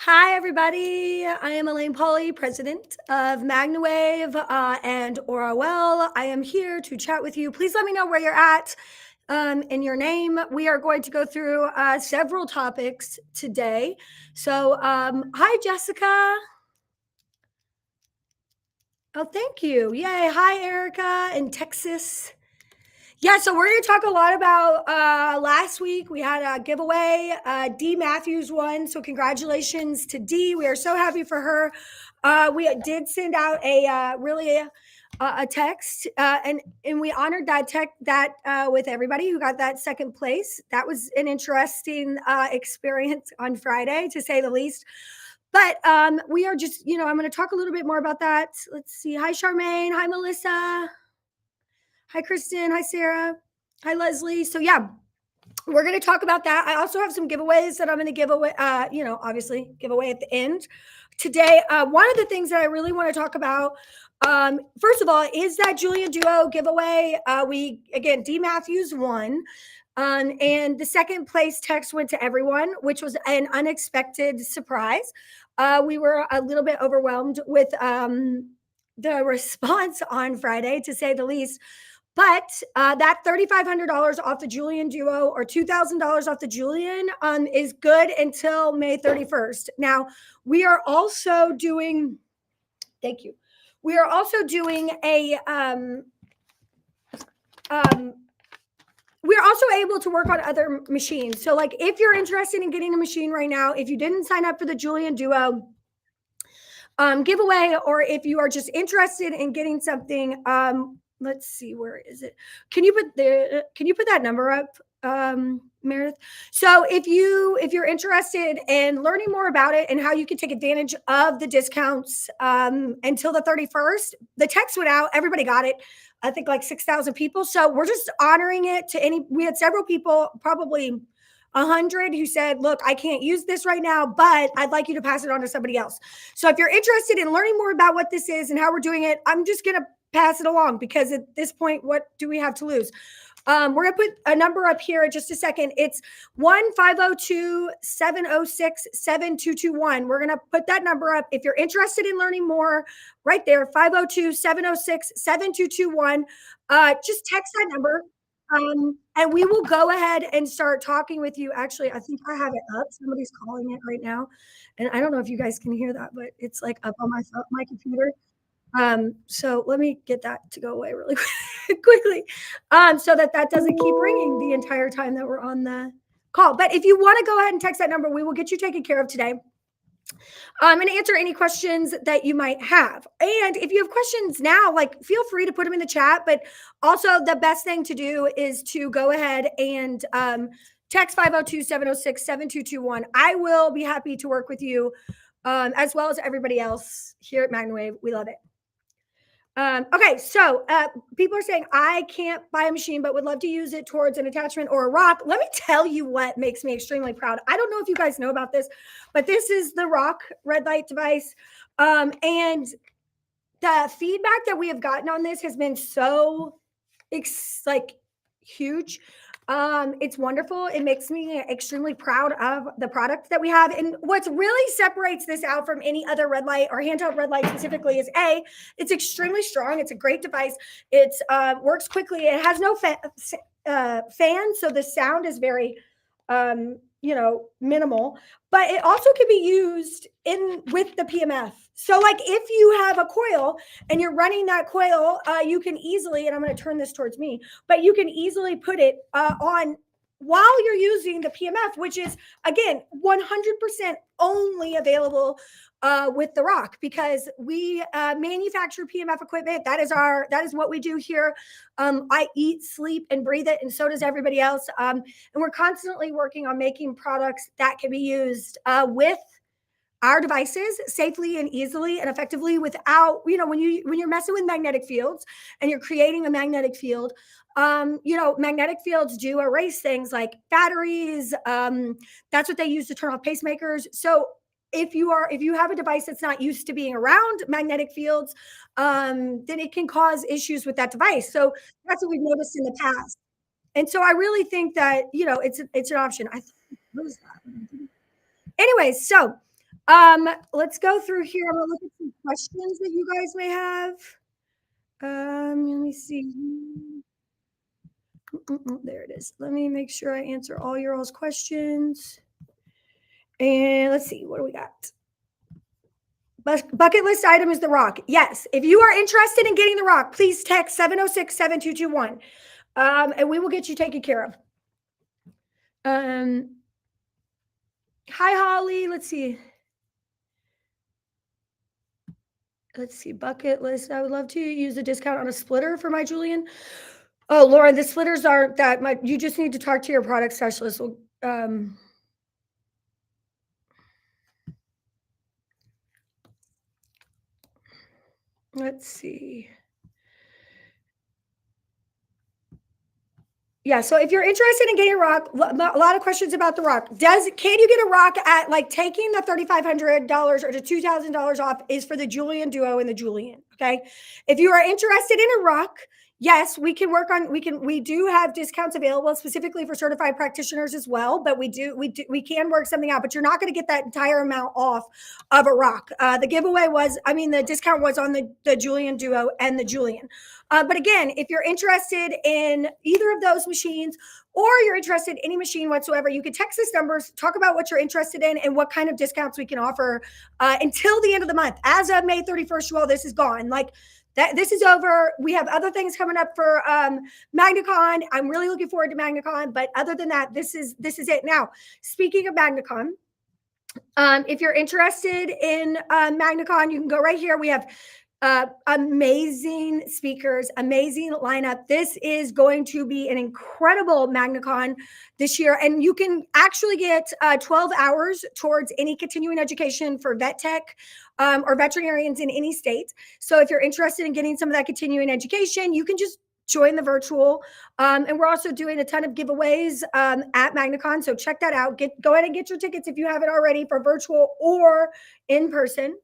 Hi, everybody. I am Alane Paulley, president of MagnaWave and Orwell. I am here to chat with you. Please let me know where you're at and your name. We are going to go through several topics today. So, hi, Jessica. Oh, thank you. Yay. Hi, Erica in Texas. Yeah, so we're going to talk a lot about last week. We had a giveaway. D. Matthews won, so congratulations to D. We are so happy for her. We did send out a text, and we honored that with everybody who got that second place. That was an interesting experience on Friday, to say the least. But we are just, I'm going to talk a little bit more about that. Let's see. Hi, Charmaine. Hi, Melissa. Hi, Kristen. Hi, Sarah. Hi, Leslie. So, yeah, we're going to talk about that. I also have some giveaways that I'm going to give away, obviously give away at the end today. One of the things that I really want to talk about, first of all, is that Julian Duo giveaway. Again, D. Matthews won. And the second place text went to everyone, which was an unexpected surprise. We were a little bit overwhelmed with the response on Friday, to say the least. But that $3,500 off the Julian Duo or $2,000 off the Julian is good until May 31st. Now, we are also doing, thank you. We are also doing we're also able to work on other machines. So, like, if you're interested in getting a machine right now, if you didn't sign up for the Julian Duo giveaway, or if you are just interested in getting something, let's see, where is it? Can you put that number up, Meredith? So if you're interested in learning more about it and how you can take advantage of the discounts until the 31st, the text went out, everybody got it. I think like 6,000 people. So we're just honoring it we had several people, probably 100, who said, look, I can't use this right now, but I'd like you to pass it on to somebody else. So if you're interested in learning more about what this is and how we're doing it, I'm just going to pass it along, because at this point, what do we have to lose? We're going to put a number up here in just a second. It's 1-502-706-7221. We're going to put that number up. If you're interested in learning more, right there, 502-706-7221. Just text that number. And we will go ahead and start talking with you. Actually, I think I have it up. Somebody's calling it right now. And I don't know if you guys can hear that, but it's like up on my computer. So let me get that to go away really quickly, so that doesn't keep ringing the entire time that we're on the call. But if you want to go ahead and text that number, we will get you taken care of today. And answer any questions that you might have. And if you have questions now, like, feel free to put them in the chat. But also, the best thing to do is to go ahead and text 502-706-7221. I will be happy to work with you, as well as everybody else here at MagnaWave. We love it. Okay, so people are saying, I can't buy a machine, but would love to use it towards an attachment or a rock. Let me tell you what makes me extremely proud. I don't know if you guys know about this, but this is the rock red light device. And the feedback that we have gotten on this has been so huge. It's wonderful. It makes me extremely proud of the product that we have. And what really separates this out from any other red light, or handheld red light specifically, is it's extremely strong. It's a great device. It works quickly. It has no fan, so the sound is very minimal, but it also can be used with the PMF. So, like, if you have a coil and you're running that coil, you can easily, and I'm going to turn this towards me, but you can easily put it on while you're using the PMF, which is, again, 100% only available with the Rock, because we manufacture PMF equipment. That is what we do here. I eat, sleep, and breathe it, and so does everybody else. And we're constantly working on making products that can be used with our devices safely and easily and effectively, without, when you're messing with magnetic fields and you're creating a magnetic field, magnetic fields do erase things like batteries. That's what they use to turn off pacemakers. So if you have a device that's not used to being around magnetic fields, then it can cause issues with that device. So that's what we've noticed in the past. And so I really think that, it's an option. What is that? Anyways, so Let's go through here. I'm gonna look at some questions that you guys may have. Let me see. There it is. Let me make sure I answer all your all's questions. And let's see, what do we got? Bucket list item is the rock. Yes. If you are interested in getting the rock, please text 706-7221. And we will get you taken care of. Hi, Holly. Let's see. Bucket list. I would love to use a discount on a splitter for my Julian. Oh, Lauren, the splitters aren't that much. You just need to talk to your product specialist. Let's see. Yeah, so if you're interested in getting a rock, a lot of questions about the rock. Can you get a rock at like taking the $3,500 or the $2,000 off is for the Julian Duo and the Julian, okay? If you are interested in a rock, yes, we do have discounts available specifically for certified practitioners as well, but we can work something out, but you're not going to get that entire amount off of a rock. The discount was on the Julian Duo and the Julian. But again, if you're interested in either of those machines or you're interested in any machine whatsoever, you can text this number, talk about what you're interested in and what kind of discounts we can offer until the end of the month. As of May 31st, well, this is gone. Like that, this is over. We have other things coming up for MagnaCon. I'm really looking forward to MagnaCon, but other than that, this is it. Now, speaking of MagnaCon, if you're interested in MagnaCon, you can go right here. We have amazing speakers, amazing lineup. This is going to be an incredible MagnaCon this year. And you can actually get 12 hours towards any continuing education for vet tech or veterinarians in any state. So if you're interested in getting some of that continuing education, you can just join the virtual. And we're also doing a ton of giveaways at MagnaCon. So check that out. Go ahead and get your tickets if you haven't already for virtual or in person.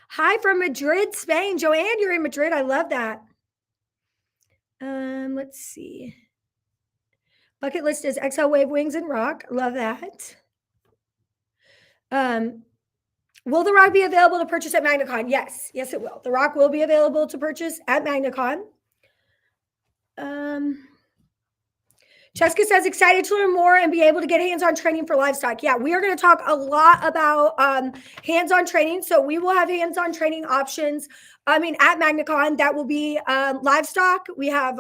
Hi from Madrid, Spain. Joanne, you're in Madrid. I love that. Let's see. Bucket list is XL Wave Wings and Rock. Love that. Will the rock be available to purchase at MagnaCon? Yes. Yes, it will. The rock will be available to purchase at MagnaCon. Jessica says, excited to learn more and be able to get hands-on training for livestock. Yeah, we are going to talk a lot about hands-on training. So we will have hands-on training options. At MagnaCon, that will be livestock. We have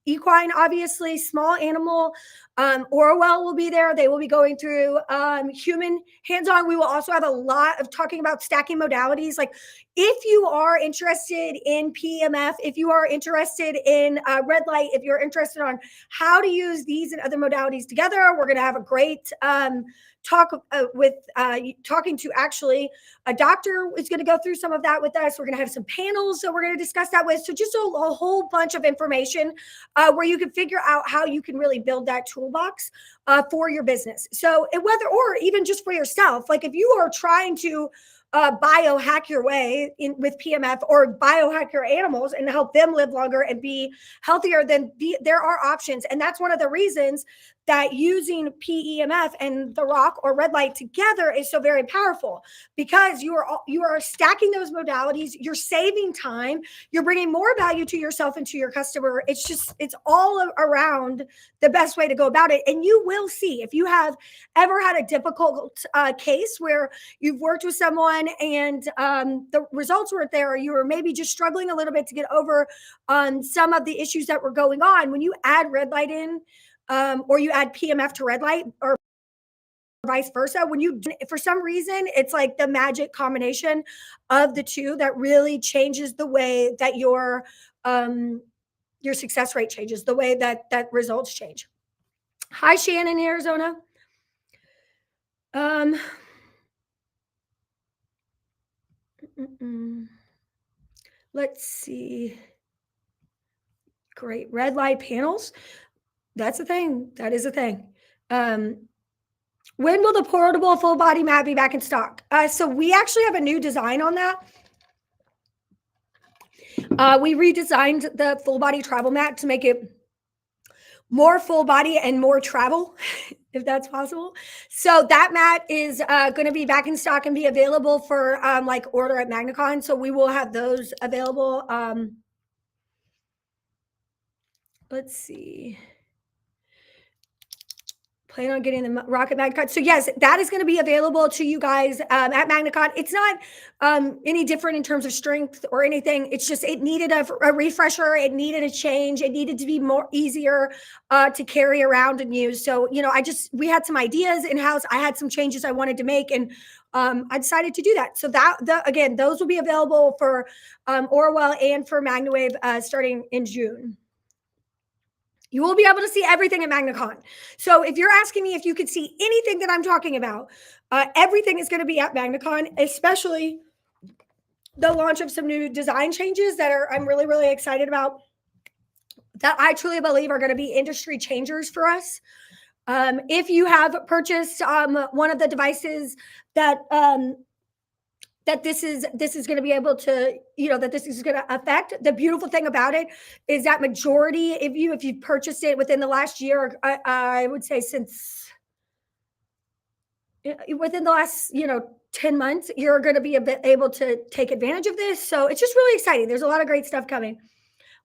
equine, obviously, small animal. Orwell will be there. They will be going through human hands-on. We will also have a lot of talking about stacking modalities. Like if you are interested in PEMF, if you are interested in red light, if you're interested on how to use these and other modalities together, we're going to have a great talk with talking to actually a doctor is going to go through some of that with us. We're going to have some panels, so we're going to discuss that with. So just a whole bunch of information where you can figure out how you can really build that toolbox for your business. So whether or even just for yourself, like if you are trying to biohack your way with PMF or biohack your animals and help them live longer and be healthier, then there are options. And that's one of the reasons that using PEMF and the rock or red light together is so very powerful, because you are stacking those modalities, you're saving time, you're bringing more value to yourself and to your customer. It's all around the best way to go about it. And you will see, if you have ever had a difficult case where you've worked with someone and the results weren't there, or you were maybe just struggling a little bit to get over some of the issues that were going on, when you add red light in, or you add PMF to red light or vice versa, for some reason, it's like the magic combination of the two that really changes the way that your success rate changes, the way that results change. Hi, Shannon in Arizona. Let's see. Great. Red light panels. That's a thing. That is a thing. When will the portable full body mat be back in stock? So we actually have a new design on that. We redesigned the full body travel mat to make it more full body and more travel. if that's possible. So that mat is going to be back in stock and be available for like order at MagnaCon. So we will have those available. Let's see. Plan on getting the Rocket MagnaCon. So yes, that is going to be available to you guys at MagnaCon. It's not any different in terms of strength or anything. It's just it needed a refresher. It needed a change. It needed to be more easier to carry around and use. So we had some ideas in house. I had some changes I wanted to make, and I decided to do that. So again, those will be available for Orwell and for MagnaWave starting in June. You will be able to see everything at MagnaCon. So if you're asking me if you could see anything that I'm talking about, everything is going to be at MagnaCon, especially the launch of some new design changes that I'm really, really excited about, that I truly believe are going to be industry changers for us. If you have purchased one of the devices that this is going to be able to, that this is going to affect. The beautiful thing about it is that majority, if you've purchased it within the last year, I would say within the last, 10 months, you're going to be able to take advantage of this. So it's just really exciting. There's a lot of great stuff coming.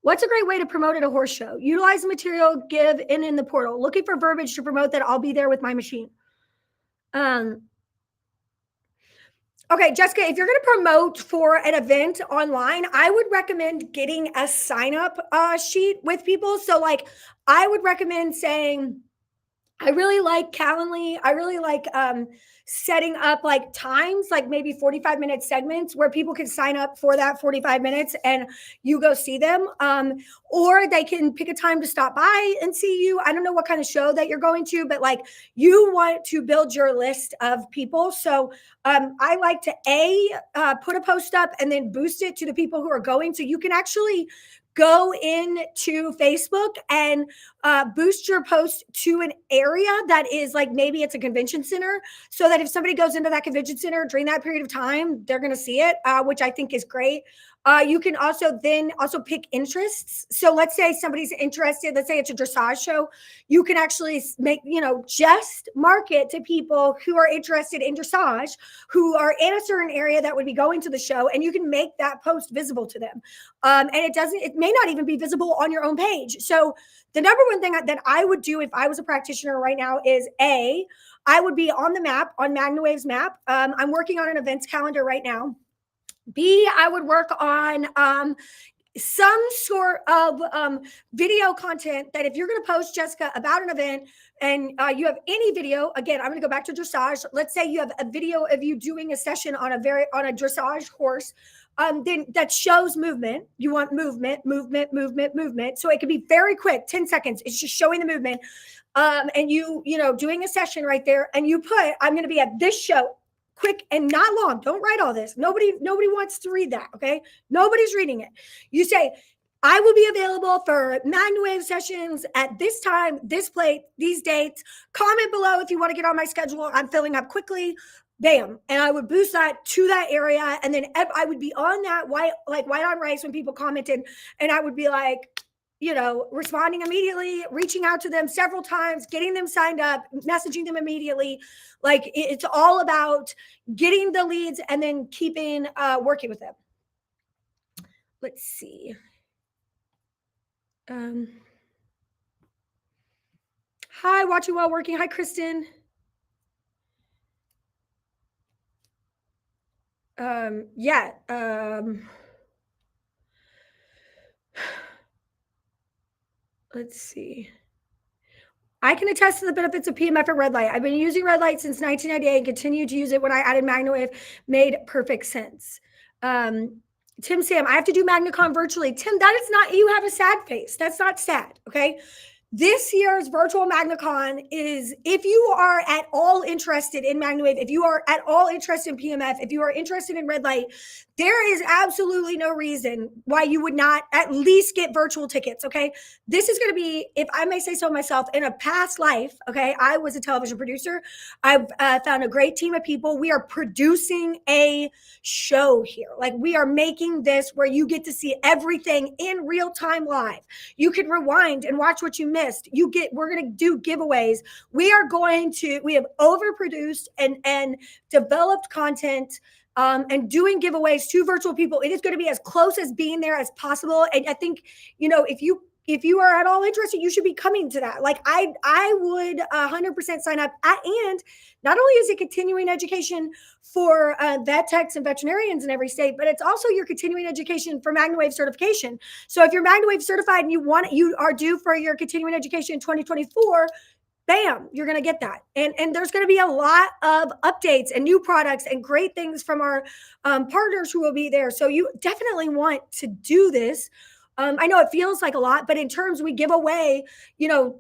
What's a great way to promote at a horse show? Utilize the material, give in the portal. Looking for verbiage to promote that I'll be there with my machine. Okay, Jessica, if you're going to promote for an event online, I would recommend getting a sign-up sheet with people. So, I would recommend saying, I really like Calendly. I really like setting up times, maybe 45-minute segments where people can sign up for that 45 minutes and you go see them. Or they can pick a time to stop by and see you. I don't know what kind of show that you're going to, but you want to build your list of people. So I like to put a post up and then boost it to the people who are going. So you can actually go into Facebook and boost your post to an area that is maybe it's a convention center, so that if somebody goes into that convention center during that period of time, they're going to see it, which I think is great. You can also pick interests. So let's say somebody's interested, let's say it's a dressage show. You can actually make, just market to people who are interested in dressage, who are in a certain area that would be going to the show, and you can make that post visible to them. And it may not even be visible on your own page. So the number one thing that I would do if I was a practitioner right now is I would be on the map, on MagnaWave's map. I'm working on an events calendar right now. B, I would work on some sort of video content that if you're going to post, Jessica, about an event and you have any video, again, I'm going to go back to dressage. Let's say you have a video of you doing a session on a dressage horse. Then that shows movement. You want movement. So it can be very quick, 10 seconds. It's just showing the movement. And doing a session right there. And you put, I'm going to be at this show, quick and not long. Don't write all this. Nobody wants to read that. Okay. Nobody's reading it. You say, I will be available for MagnaWave sessions at this time, this place, these dates. Comment below if you want to get on my schedule. I'm filling up quickly. Bam. And I would boost that to that area. And then I would be on that white on rice when people commented. And I would be responding immediately, reaching out to them several times, getting them signed up, messaging them immediately. It's all about getting the leads and then keeping working with them. Let's see. Hi, watching while working. Hi, Kristen. Let's see. I can attest to the benefits of PMF and red light. I've been using red light since 1998 and continue to use it when I added MagnaWave. Made perfect sense. Tim Sam, I have to do MagnaCon virtually. Tim, that is not, you have a sad face. That's not sad, okay? This year's virtual MagnaCon is, if you are at all interested in MagnaWave, if you are at all interested in PMF, if you are interested in red light, There is absolutely no reason why you would not at least get virtual tickets. Okay. This is going to be, if I may say so myself, in a past life. Okay. I was a television producer. I've found a great team of people. We are producing a show here. Like, we are making this where you get to see everything in real time live. You can rewind and watch what you missed. We're going to do giveaways. We have overproduced and developed content, and doing giveaways to virtual people. It is going to be as close as being there as possible. And I think, if you are at all interested, you should be coming to that. Like, I would 100% sign up. And not only is it continuing education for vet techs and veterinarians in every state, but it's also your continuing education for MagnaWave certification. So if you're MagnaWave certified and you are due for your continuing education in 2024, bam, you're going to get that. And there's going to be a lot of updates and new products and great things from our partners who will be there. So you definitely want to do this. I know it feels like a lot, but in terms, we give away,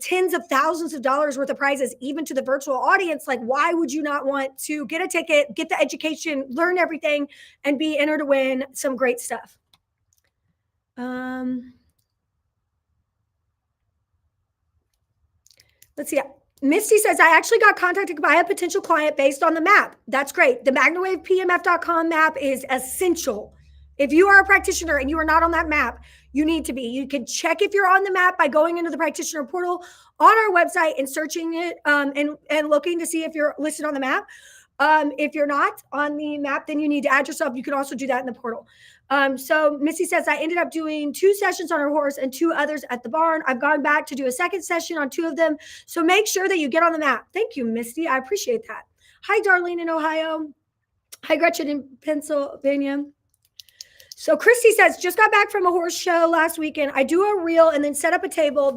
tens of thousands of dollars worth of prizes, even to the virtual audience. Like, why would you not want to get a ticket, get the education, learn everything, and be entered to win some great stuff? Let's see. Misty says, I actually got contacted by a potential client based on the map. That's great. The MagnaWavePMF.com map is essential. If you are a practitioner and you are not on that map, you need to be. You can check if you're on the map by going into the practitioner portal on our website and searching it, and looking to see if you're listed on the map. If you're not on the map, then you need to add yourself. You can also do that in the portal. So Missy says, I ended up doing 2 sessions on her horse and 2 others at the barn. I've gone back to do a second session on 2 of them. So make sure that you get on the map. Thank you, Misty. I appreciate that. Hi, Darlene in Ohio. Hi, Gretchen in Pennsylvania. So Christy says, just got back from a horse show last weekend. I do a reel and then set up a table,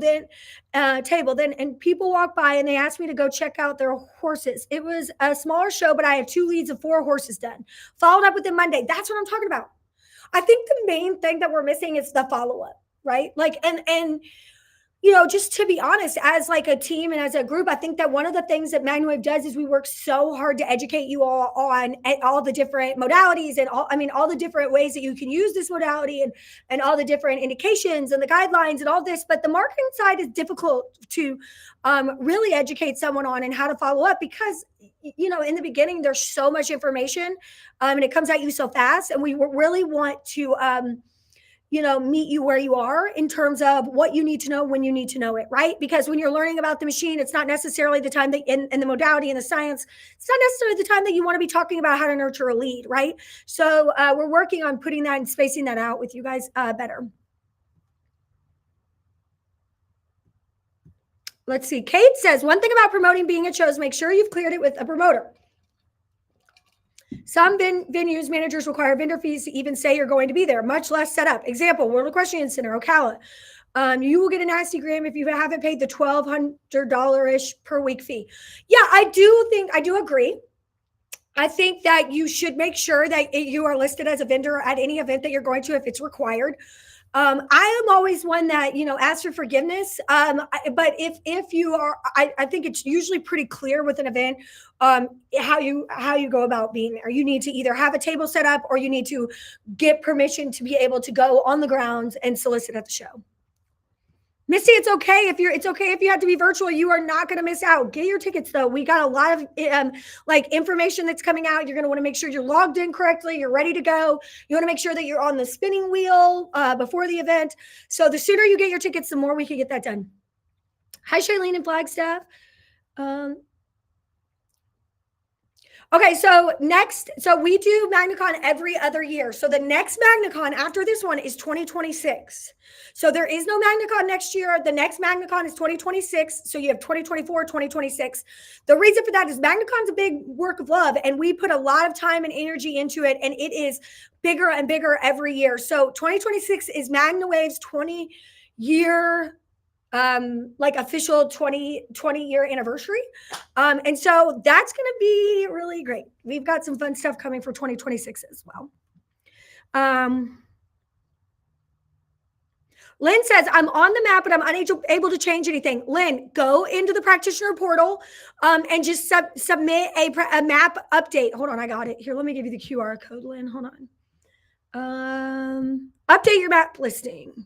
and people walk by and they ask me to go check out their horses. It was a smaller show, but I have 2 leads of 4 horses done. Followed up with them Monday. That's what I'm talking about. I think the main thing that we're missing is the follow-up, right? Like, and just to be honest, as like a team and as a group, I think that one of the things that MagnaWave does is we work so hard to educate you all on all the different modalities and all the different ways that you can use this modality and all the different indications and the guidelines and all this. But the marketing side is difficult to really educate someone on and how to follow up, because in the beginning, there's so much information, and it comes at you so fast. And we really want to meet you where you are in terms of what you need to know when you need to know it, right? Because when you're learning about the machine, it's not necessarily the time that in the modality and the science, it's not necessarily the time that you want to be talking about how to nurture a lead, right? So we're working on putting that and spacing that out with you guys better. Let's see. Kate says, one thing about promoting being at shows, make sure you've cleared it with a promoter. Some venues managers require vendor fees to even say you're going to be there, much less set up. Example, World Equestrian Center, Ocala. You will get a nasty gram if you haven't paid the $1,200-ish per week fee. Yeah, I do agree. I think that you should make sure that you are listed as a vendor at any event that you're going to if it's required. I am always one that, asks for forgiveness. But if you are, I think it's usually pretty clear with an event, how you go about being there. You need to either have a table set up or you need to get permission to be able to go on the grounds and solicit at the show. Missy, it's okay if you have to be virtual. You are not going to miss out. Get your tickets though. We got a lot of information that's coming out. You're going to want to make sure you're logged in correctly. You're ready to go. You want to make sure that you're on the spinning wheel before the event. So the sooner you get your tickets, the more we can get that done. Hi, Shailene in Flagstaff. Okay, so we do MagnaCon every other year. So the next MagnaCon after this one is 2026. So there is no MagnaCon next year. The next MagnaCon is 2026. So you have 2024, 2026. The reason for that is MagnaCon's a big work of love, and we put a lot of time and energy into it, and it is bigger and bigger every year. So 2026 is MagnaWave's 20-year official 20 year anniversary. And so that's going to be really great. We've got some fun stuff coming for 2026 as well. Lynn says, I'm on the map, but I'm unable to change anything. Lynn, go into the practitioner portal and just submit a map update. Hold on, I got it. Here, let me give you the QR code, Lynn. Hold on. Update your map listing.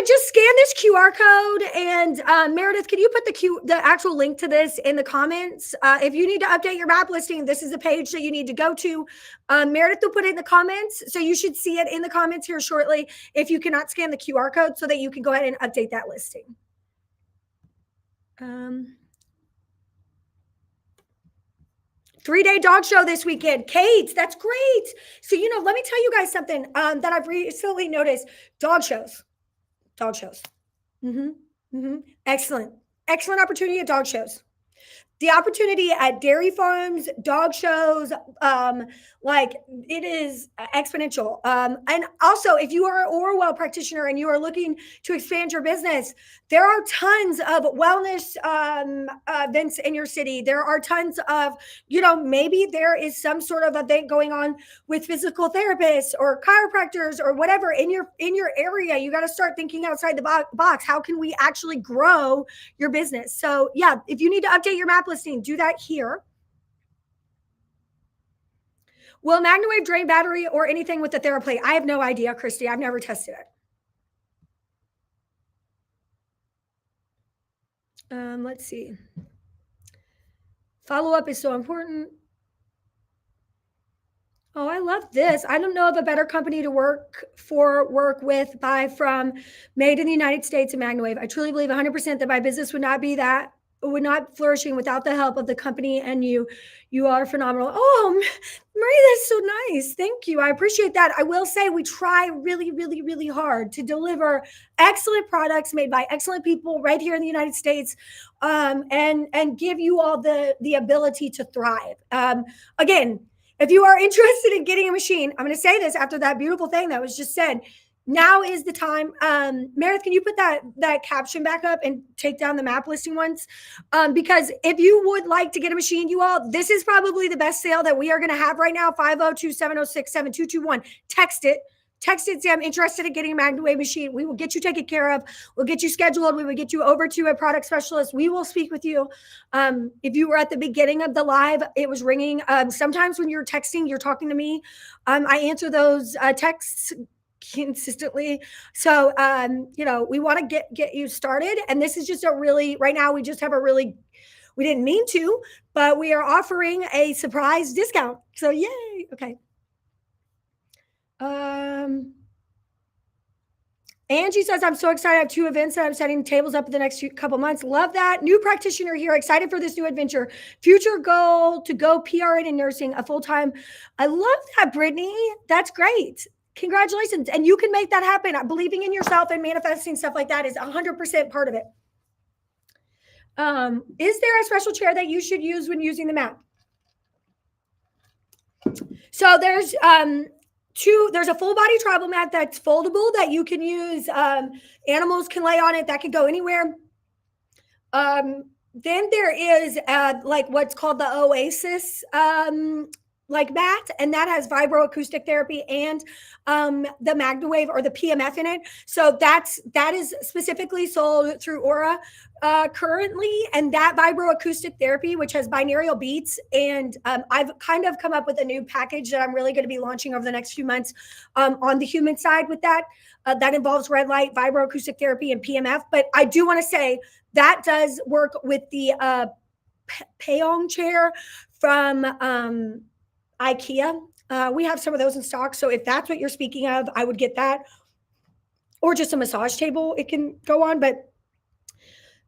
Just scan this QR code, and Meredith, can you put the actual link to this in the comments? If you need to update your map listing, this is the page that you need to go to. Meredith will put it in the comments, so you should see it in the comments here shortly if you cannot scan the QR code, so that you can go ahead and update that listing. 3-day dog show this weekend. Kate, that's great. So, let me tell you guys something that I've recently noticed. Dog shows. Excellent opportunity at dog shows. The opportunity at dairy farms, dog shows, it is exponential. And also, if you are an Orwell practitioner and you are looking to expand your business, there are tons of wellness events in your city. There are tons of, maybe there is some sort of event going on with physical therapists or chiropractors or whatever in your area. You got to start thinking outside the box. How can we actually grow your business? So yeah, if you need to update your map listing, do that here. Will MagnaWave drain battery or anything with the TheraPlate? I have no idea, Christy. I've never tested it. Let's see. Follow-up is so important. Oh, I love this. I don't know of a better company to work with, buy from, made in the United States and MagnaWave. I truly believe 100% that my business would not flourishing without the help of the company and you. You are phenomenal. Oh, Marie, that's so nice. Thank you. I appreciate that. I will say we try really, really, really hard to deliver excellent products made by excellent people right here in the United States, and give you all the ability to thrive. Again, if you are interested in getting a machine, I'm going to say this after that beautiful thing that was just said. Now is the time. Meredith, can you put that caption back up and take down the map listing ones? Because if you would like to get a machine, you all, this is probably the best sale that we are going to have right now. 502-706-7221. Text it. Say, I'm interested in getting a MagnaWave machine. We will get you taken care of. We'll get you scheduled. We will get you over to a product specialist. We will speak with you. If you were at the beginning of the live, it was ringing. Sometimes when you're texting, you're talking to me. I answer those texts consistently. So, we want to get you started. And this is just right now, we just have we didn't mean to, but we are offering a surprise discount. So yay. Okay. Angie says, I'm so excited. I have 2 events that I'm setting tables up in the next couple months. Love that. New practitioner here. Excited for this new adventure. Future goal to go PRN in nursing, a full-time. I love that, Brittany. That's great. Congratulations. And you can make that happen. Believing in yourself and manifesting stuff like that is 100% part of it. Is there a special chair that you should use when using the map? So there's there's a full body travel mat that's foldable that you can use. Animals can lay on it. That can go anywhere. Then there is what's called the Oasis mat, and that has vibroacoustic therapy and the MagnaWave or the PMF in it. So that is specifically sold through Aura currently, and that vibroacoustic therapy, which has binaural beats, and I've kind of come up with a new package that I'm really going to be launching over the next few months on the human side with that. That involves red light, vibroacoustic therapy, and PMF. But I do want to say that does work with the Payong chair from IKEA. We have some of those in stock. So if that's what you're speaking of, I would get that. Or just a massage table it can go on. But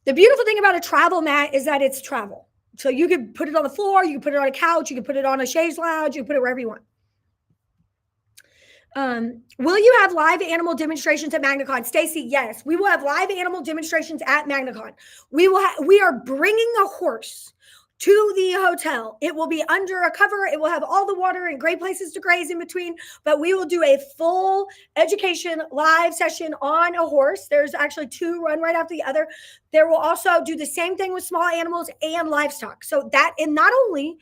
the beautiful thing about a travel mat is that it's travel. So you could put it on the floor, you can put it on a couch, you can put it on a chaise lounge, you can put it wherever you want. Will you have live animal demonstrations at MagnaCon? Stacy, yes. We will have live animal demonstrations at MagnaCon. We are bringing a horse to the hotel. It will be under a cover. It will have all the water and great places to graze in between, but we will do a full education live session on a horse. There's actually 2 run right after the other. There will also do the same thing with small animals and livestock. So that, and not only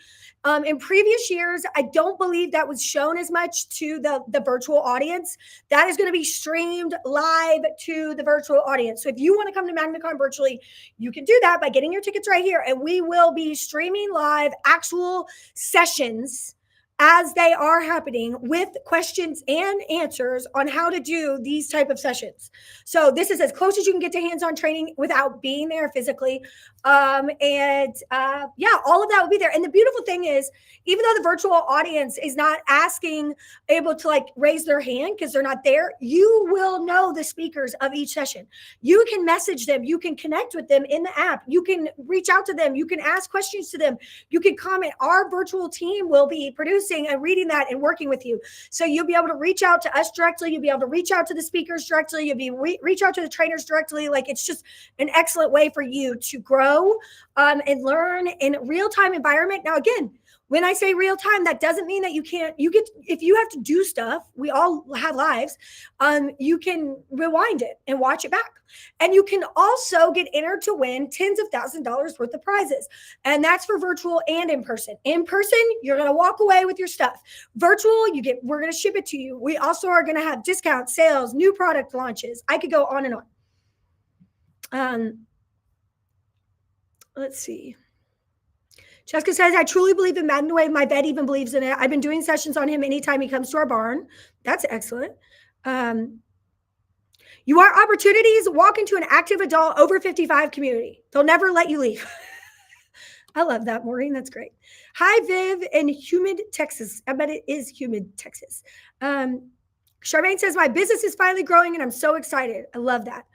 in previous years, I don't believe that was shown as much to the virtual audience. That is going to be streamed live to the virtual audience. So if you want to come to MagnaCon virtually, you can do that by getting your tickets right here. And we will be streaming live actual sessions as they are happening with questions and answers on how to do these type of sessions. So this is as close as you can get to hands-on training without being there physically. Yeah, all of that will be there. And the beautiful thing is, even though the virtual audience is not able to like raise their hand because they're not there, you will know the speakers of each session. You can message them, you can connect with them in the app, you can reach out to them, you can ask questions to them, you can comment. Our virtual team will be producing and reading that and working with you. So you'll be able to reach out to us directly, you'll be able to reach out to the speakers directly, you'll be reach out to the trainers directly. Like, it's just an excellent way for you to grow and learn in real-time environment. Now, again, when I say real time, that doesn't mean that if you have to do stuff, we all have lives, you can rewind it and watch it back. And you can also get entered to win tens of thousands of dollars worth of prizes. And that's for virtual and in person. In person, you're going to walk away with your stuff. Virtual, we're going to ship it to you. We also are going to have discounts, sales, new product launches. I could go on and on. Let's see. Jessica says, I truly believe in MagnaWave. My vet even believes in it. I've been doing sessions on him anytime he comes to our barn. That's excellent. You want opportunities? Walk into an active adult over 55 community. They'll never let you leave. I love that, Maureen. That's great. Hi, Viv in humid Texas. I bet it is humid Texas. Charmaine says, my business is finally growing and I'm so excited. I love that.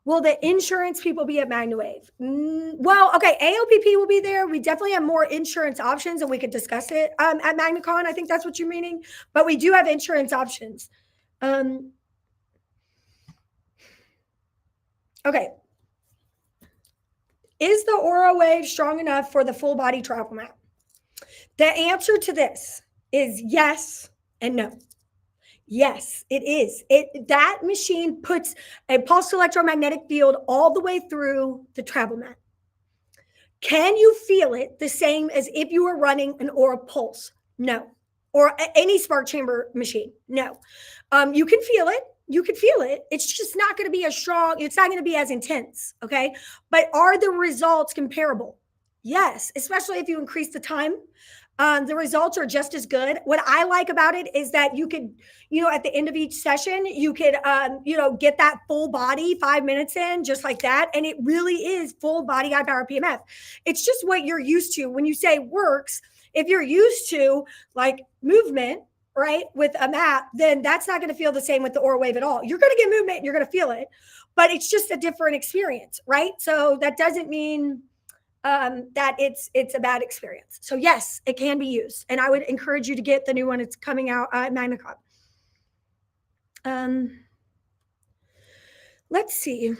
Will the insurance people be at MagnaWave? Well, okay, AOPP will be there. We definitely have more insurance options and we could discuss it at MagnaCon. I think that's what you're meaning. But we do have insurance options. Okay. Is the Aura Wave strong enough for the full body travel mat? The answer to this is yes and no. Yes, it is. That machine puts a pulsed electromagnetic field all the way through the travel mat. Can you feel it the same as if you were running an Aura Pulse? No. Or any spark chamber machine? No. You can feel it. You can feel it. It's just not going to be as strong. It's not going to be as intense. Okay. But are the results comparable? Yes, especially if you increase the time. The results are just as good. What I like about it is that you could, at the end of each session, you could, get that full body 5 minutes in just like that. And it really is full body high power PMF. It's just what you're used to. When you say works, if you're used to like movement, right, with a mat, then that's not going to feel the same with the Aura Wave at all. You're going to get movement, you're going to feel it, but it's just a different experience, right? So that doesn't mean that it's a bad experience. So yes, it can be used. And I would encourage you to get the new one. It's coming out at MagnaCon. Let's see.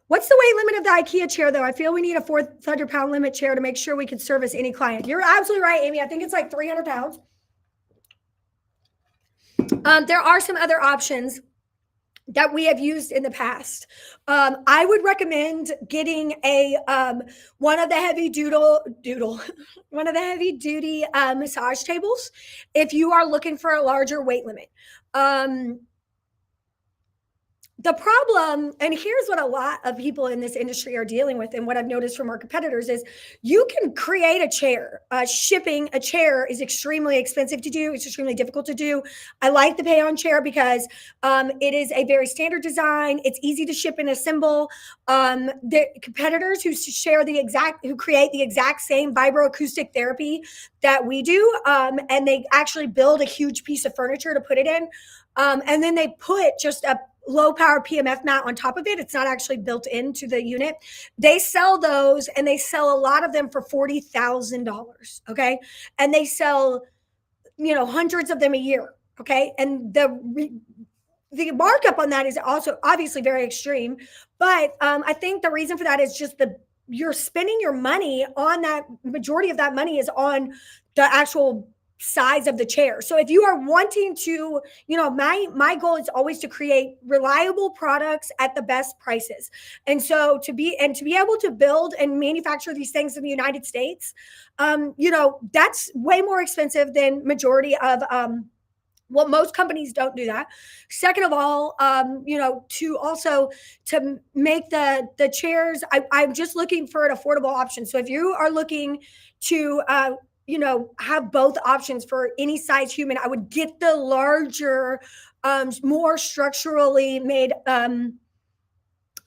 What's the weight limit of the IKEA chair though? I feel we need a 400-pound limit chair to make sure we can service any client. You're absolutely right, Amy. I think it's like 300 pounds. There are some other options that we have used in the past. I would recommend getting one of the heavy duty massage tables if you are looking for a larger weight limit. The problem, and here's what a lot of people in this industry are dealing with, and what I've noticed from our competitors is you can create a chair. Shipping a chair is extremely expensive to do. It's extremely difficult to do. I like the pay-on chair because it is a very standard design. It's easy to ship and assemble. The competitors who create the exact same vibroacoustic therapy that we do, and they actually build a huge piece of furniture to put it in, and then they put just a low power PMF mat on top of it. It's not actually built into the unit. They sell those, and they sell a lot of them for $40,000. Okay. And they sell, hundreds of them a year. Okay. And the markup on that is also obviously very extreme. But I think the reason for that is just you're spending your money on that. Majority of that money is on the actual size of the chair. So if you are wanting to, my goal is always to create reliable products at the best prices. And so to be able to build and manufacture these things in the United States, that's way more expensive than majority of Well, most companies don't do that. Second of all, to also to make the chairs, I'm just looking for an affordable option. So if you are looking to have both options for any size human, I would get the larger, more structurally made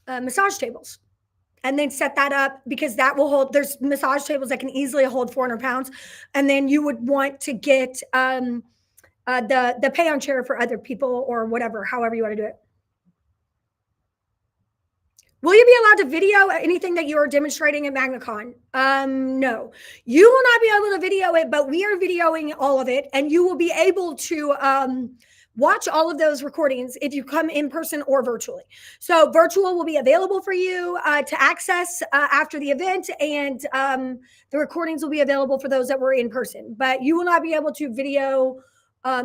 massage tables, and then set that up, because that will hold. There's massage tables that can easily hold 400 pounds, and then you would want to get the pay on chair for other people, or whatever, however you want to do it. Will you be allowed to video anything that you are demonstrating at MagnaCon? No, you will not be able to video it, but we are videoing all of it, and you will be able to watch all of those recordings if you come in person or virtually. So virtual will be available for you to access after the event, and the recordings will be available for those that were in person, but you will not be able to video.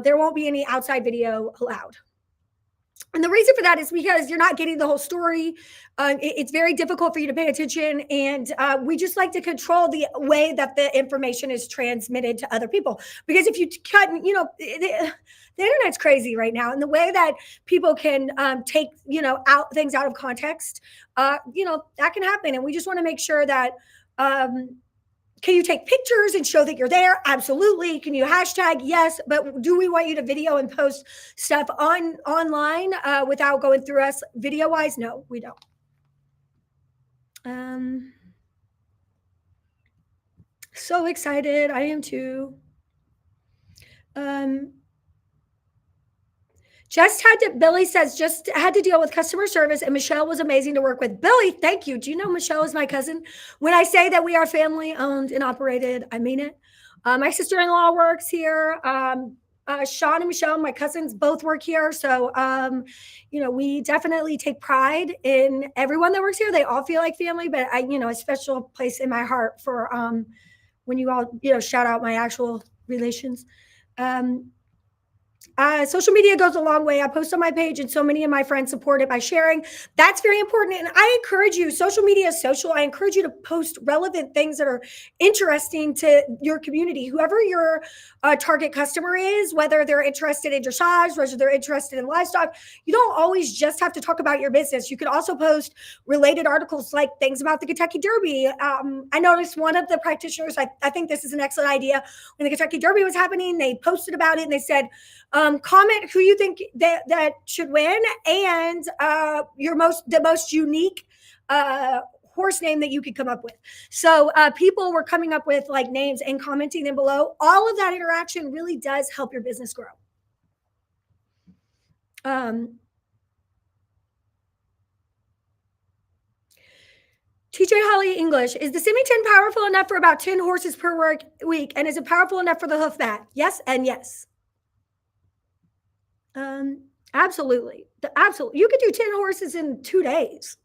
There won't be any outside video allowed. And the reason for that is because you're not getting the whole story. It's very difficult for you to pay attention. And we just like to control the way that the information is transmitted to other people. Because if you cut, the internet's crazy right now. And the way that people can take, out things out of context, that can happen. And we just want to make sure that, can you take pictures and show that you're there? Absolutely. Can you hashtag? Yes. But do we want you to video and post stuff online without going through us video wise? No, we don't. So excited. I am too. Billy says, just had to deal with customer service, and Michelle was amazing to work with. Billy, thank you. Do you know Michelle is my cousin? When I say that we are family owned and operated, I mean it. My sister-in-law works here. Sean and Michelle, my cousins, both work here. So, we definitely take pride in everyone that works here. They all feel like family, but a special place in my heart for when you all, shout out my actual relations. Social media goes a long way. I post on my page, and so many of my friends support it by sharing. That's very important. And I encourage you, social media is social. I encourage you to post relevant things that are interesting to your community. Whoever your target customer is, whether they're interested in dressage, whether they're interested in livestock, you don't always just have to talk about your business. You could also post related articles, like things about the Kentucky Derby. I noticed one of the practitioners, I think this is an excellent idea. When the Kentucky Derby was happening, they posted about it, and they said, comment who you think that should win, and the most unique horse name that you could come up with. So people were coming up with like names and commenting them below. All of that interaction really does help your business grow. TJ Holly English, is the Semi-10 powerful enough for about 10 horses per work week? And is it powerful enough for the hoof mat? Yes and yes. Absolutely. You could do 10 horses in 2 days.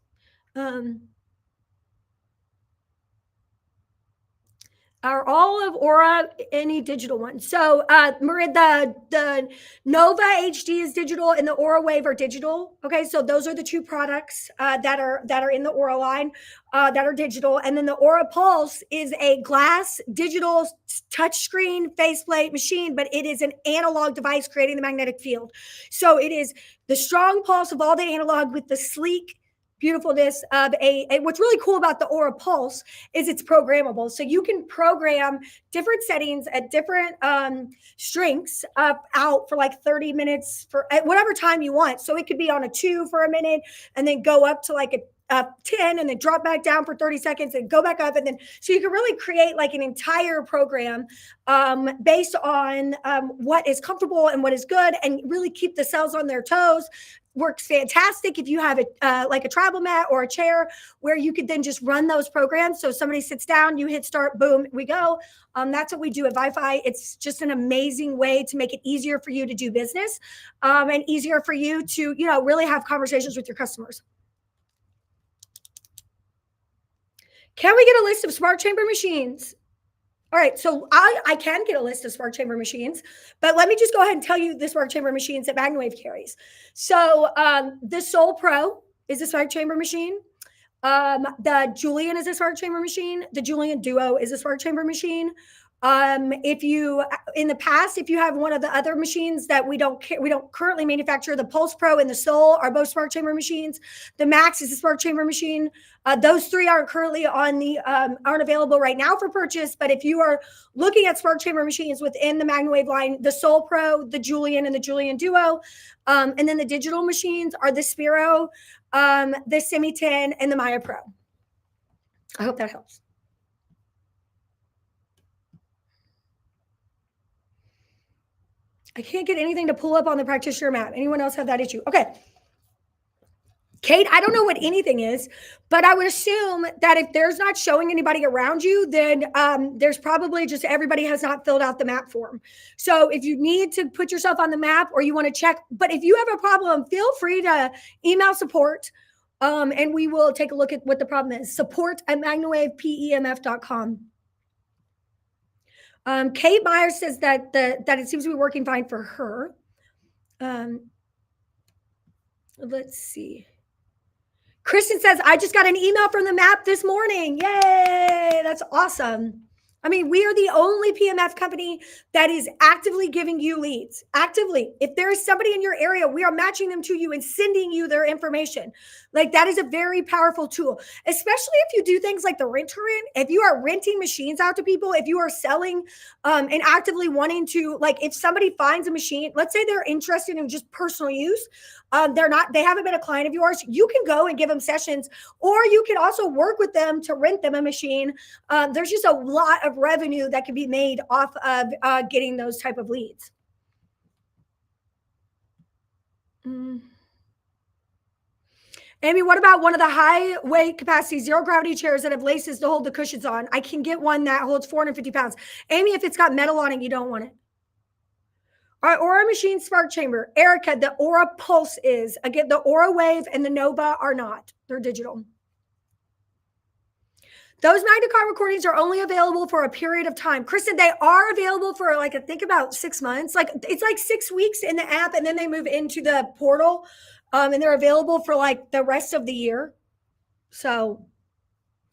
Are all of Aura any digital ones? So, Maria, the Nova HD is digital, and the Aura Wave are digital. Okay, so those are the two products that are in the Aura line that are digital, and then the Aura Pulse is a glass digital touchscreen faceplate machine, but it is an analog device creating the magnetic field. So it is the strong pulse of all the analog with the sleek beautifulness of what's really cool about the Aura Pulse is it's programmable. So you can program different settings at different strengths out for like 30 minutes at whatever time you want. So it could be on a 2 for a minute, and then go up to like a 10, and then drop back down for 30 seconds and go back up. And then, so you can really create like an entire program based on what is comfortable and what is good, and really keep the cells on their toes. Works fantastic if you have like a travel mat or a chair where you could then just run those programs. So somebody sits down, you hit start, boom, we go. That's what we do at Wi-Fi. It's just an amazing way to make it easier for you to do business and easier for you to, really have conversations with your customers. Can we get a list of smart chamber machines? All right, so I can get a list of smart chamber machines, but let me just go ahead and tell you the smart chamber machines that MagnaWave carries. So the Soul Pro is a smart chamber machine. The Julian is a smart chamber machine. The Julian Duo is a smart chamber machine. If you, in the past, if you have one of the other machines that we don't currently manufacture, the Pulse Pro and the Soul are both Spark Chamber machines. The Max is a Spark Chamber machine. Those three aren't currently aren't available right now for purchase. But if you are looking at Spark Chamber machines within the MagnaWave line, the Soul Pro, the Julian, and the Julian Duo, and then the digital machines are the Spiro, the Semi 10, and the Maya Pro. I hope that helps. I can't get anything to pull up on the practitioner map. Anyone else have that issue? Okay. Kate, I don't know what anything is, but I would assume that if there's not showing anybody around you, then there's probably just everybody has not filled out the map form. So if you need to put yourself on the map or you want to check, but if you have a problem, feel free to email support and we will take a look at what the problem is. support@magnawavepemf.com. Kate Myers says that it seems to be working fine for her. Let's see. Kristen says, I just got an email from the map this morning. Yay, that's awesome. I mean, we are the only PMF company that is actively giving you leads. Actively. If there is somebody in your area, we are matching them to you and sending you their information. Like, that is a very powerful tool, especially if you do things like the rent-to-rent. If you are renting machines out to people, if you are selling and actively wanting to, like, if somebody finds a machine, let's say they're interested in just personal use, they haven't been a client of yours, you can go and give them sessions, or you can also work with them to rent them a machine. There's just a lot of revenue that can be made off of getting those type of leads. Amy, what about one of the high weight capacity zero gravity chairs that have laces to hold the cushions on? I can get one that holds 450 pounds. Amy, if it's got metal on it, you don't want it. All right, Aura Machine Spark Chamber. Erica, the Aura Pulse is. Again, the Aura Wave and the Nova are not. They're digital. Those MagnaCon recordings are only available for a period of time. Kristen, they are available for like, I think about 6 months. Like, it's like 6 weeks in the app, and then they move into the portal, and they're available for like the rest of the year. So,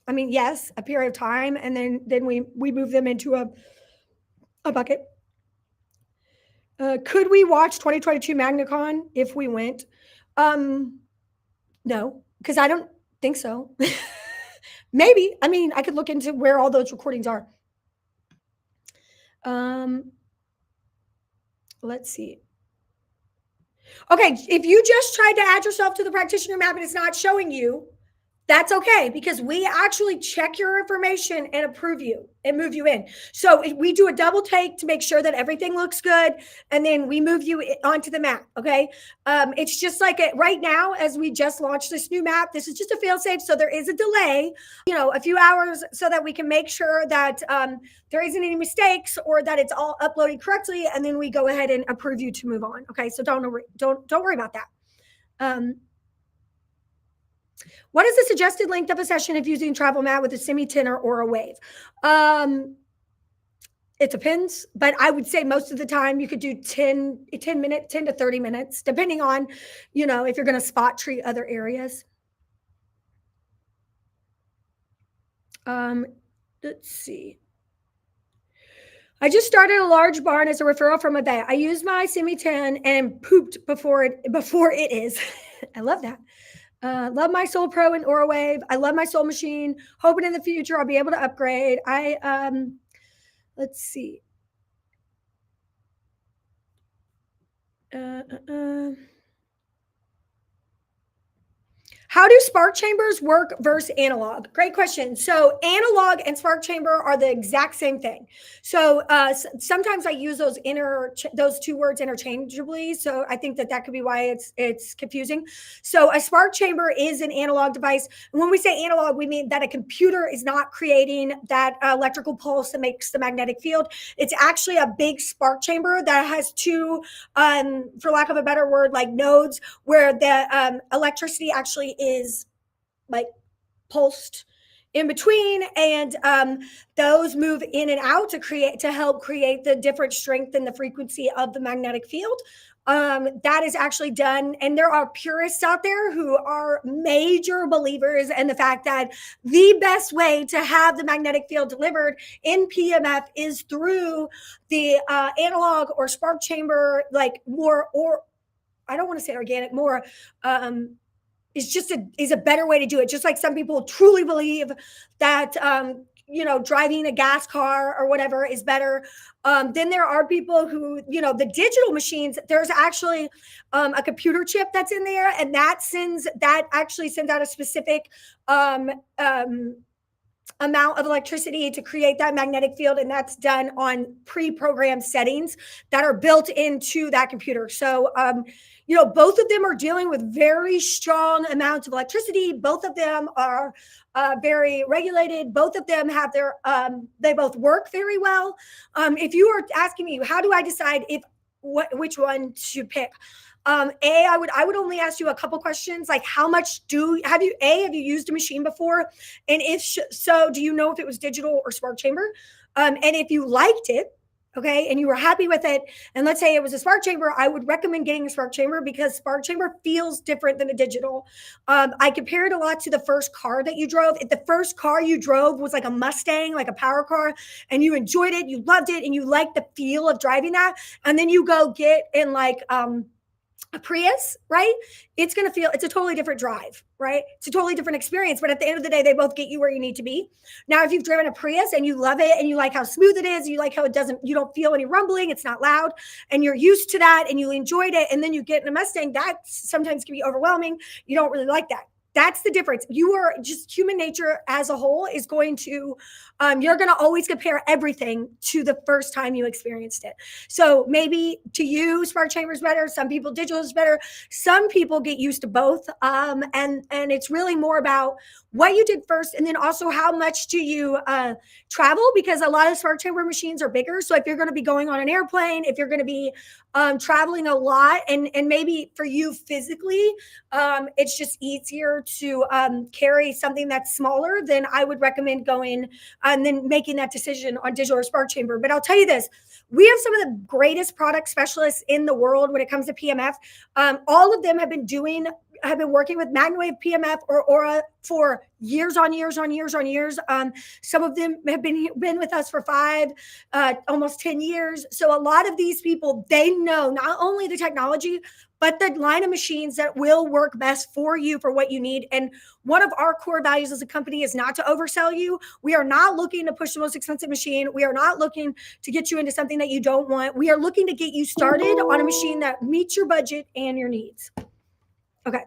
I mean, yes, a period of time, and then we move them into a bucket. Could we watch 2022 MagnaCon if we went? No, because I don't think so. Maybe. I mean, I could look into where all those recordings are. Let's see. Okay, if you just tried to add yourself to the practitioner map and it's not showing you, that's okay, because we actually check your information and approve you and move you in. So we do a double take to make sure that everything looks good, and then we move you onto the map, okay? It's just like right now, as we just launched this new map, this is just a fail-safe, so there is a delay, a few hours, so that we can make sure that there isn't any mistakes or that it's all uploaded correctly, and then we go ahead and approve you to move on, okay? So don't worry about that. What is the suggested length of a session if using travel mat with a Semi 10 or Aura Wave? It depends, but I would say most of the time you could do 10 minutes, 10 to 30 minutes, depending on, if you're going to spot treat other areas. Let's see. I just started a large barn as a referral from a vet. I used my Semi 10 and pooped before it is. I love that. Love my Soul Pro and Aura Wave. I love my Soul machine. Hoping in the future I'll be able to upgrade. Let's see. How do spark chambers work versus analog? Great question. So analog and spark chamber are the exact same thing. So sometimes I use those two words interchangeably. So I think that could be why it's confusing. So a spark chamber is an analog device. And when we say analog, we mean that a computer is not creating that electrical pulse that makes the magnetic field. It's actually a big spark chamber that has two, for lack of a better word, like nodes, where the electricity actually is like pulsed in between, and those move in and out to help create the different strength and the frequency of the magnetic field. That is actually done, and there are purists out there who are major believers in the fact that the best way to have the magnetic field delivered in PMF is through the analog or spark chamber, like more, or I don't want to say organic, more is a better way to do it. Just like some people truly believe that driving a gas car or whatever is better. Then there are people who, the digital machines, there's actually a computer chip that's in there, and that actually sends out a specific amount of electricity to create that magnetic field, and that's done on pre-programmed settings that are built into that computer. So both of them are dealing with very strong amounts of electricity. Both of them are very regulated. Both of them have they both work very well. If you are asking me, how do I decide which one to pick? I would only ask you a couple questions, like how much have you used a machine before? And if so, do you know if it was digital or spark chamber? And if you liked it, okay, and you were happy with it, and let's say it was a spark chamber, I would recommend getting a spark chamber because spark chamber feels different than a digital. I compare it a lot to the first car that you drove. If the first car you drove was like a Mustang, like a power car, and you enjoyed it, you loved it, and you liked the feel of driving that, and then you go get in like a Prius, right? It's a totally different drive, right? It's a totally different experience. But at the end of the day, they both get you where you need to be. Now, if you've driven a Prius and you love it and you like how smooth it is, you like how you don't feel any rumbling, it's not loud, and you're used to that and you enjoyed it, and then you get in a Mustang, that sometimes can be overwhelming. You don't really like that. That's the difference. You are just human nature as a whole is going to, you're going to always compare everything to the first time you experienced it. So maybe to you, spark chamber is better. Some people, digital is better. Some people get used to both. And it's really more about what you did first. And then also how much do you travel? Because a lot of spark chamber machines are bigger. So if you're going to be going on an airplane, if you're going to be traveling a lot, and maybe for you physically, it's just easier to carry something that's smaller, then I would recommend going and then making that decision on digital or spark chamber. But I'll tell you this, we have some of the greatest product specialists in the world when it comes to PMF. All of them have been working with MagnaWave PMF or Aura for years on years on years on years. Some of them have been with us for 5, almost 10 years. So a lot of these people, they know not only the technology, but the line of machines that will work best for you for what you need. And one of our core values as a company is not to oversell you. We are not looking to push the most expensive machine. We are not looking to get you into something that you don't want. We are looking to get you started on a machine that meets your budget and your needs. Okay.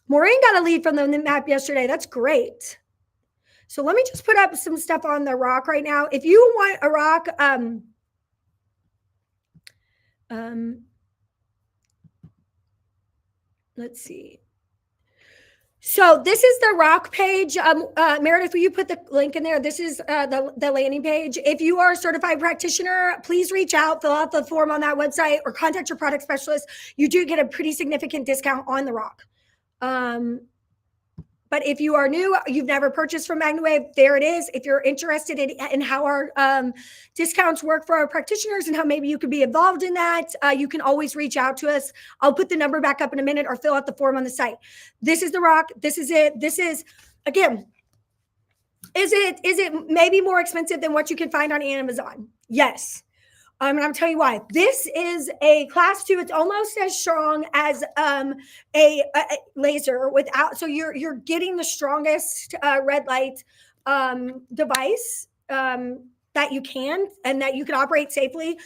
Maureen got a lead from the map yesterday. That's great. So let me just put up some stuff on the rock right now. If you want a rock, let's see. So this is the rock page. Meredith, will you put the link in there? This is the landing page. If you are a certified practitioner, please reach out, fill out the form on that website, or contact your product specialist. You do get a pretty significant discount on the rock. But if you are new, you've never purchased from MagnaWave, there it is. If you're interested in how our discounts work for our practitioners and how maybe you could be involved in that, you can always reach out to us. I'll put the number back up in a minute or fill out the form on the site. This is the rock. This is it. This is, again, is it maybe more expensive than what you can find on Amazon? Yes. And I'm telling you why. This is a class 2. It's almost as strong as a laser without. So you're getting the strongest red light device that you can, and that you can operate safely.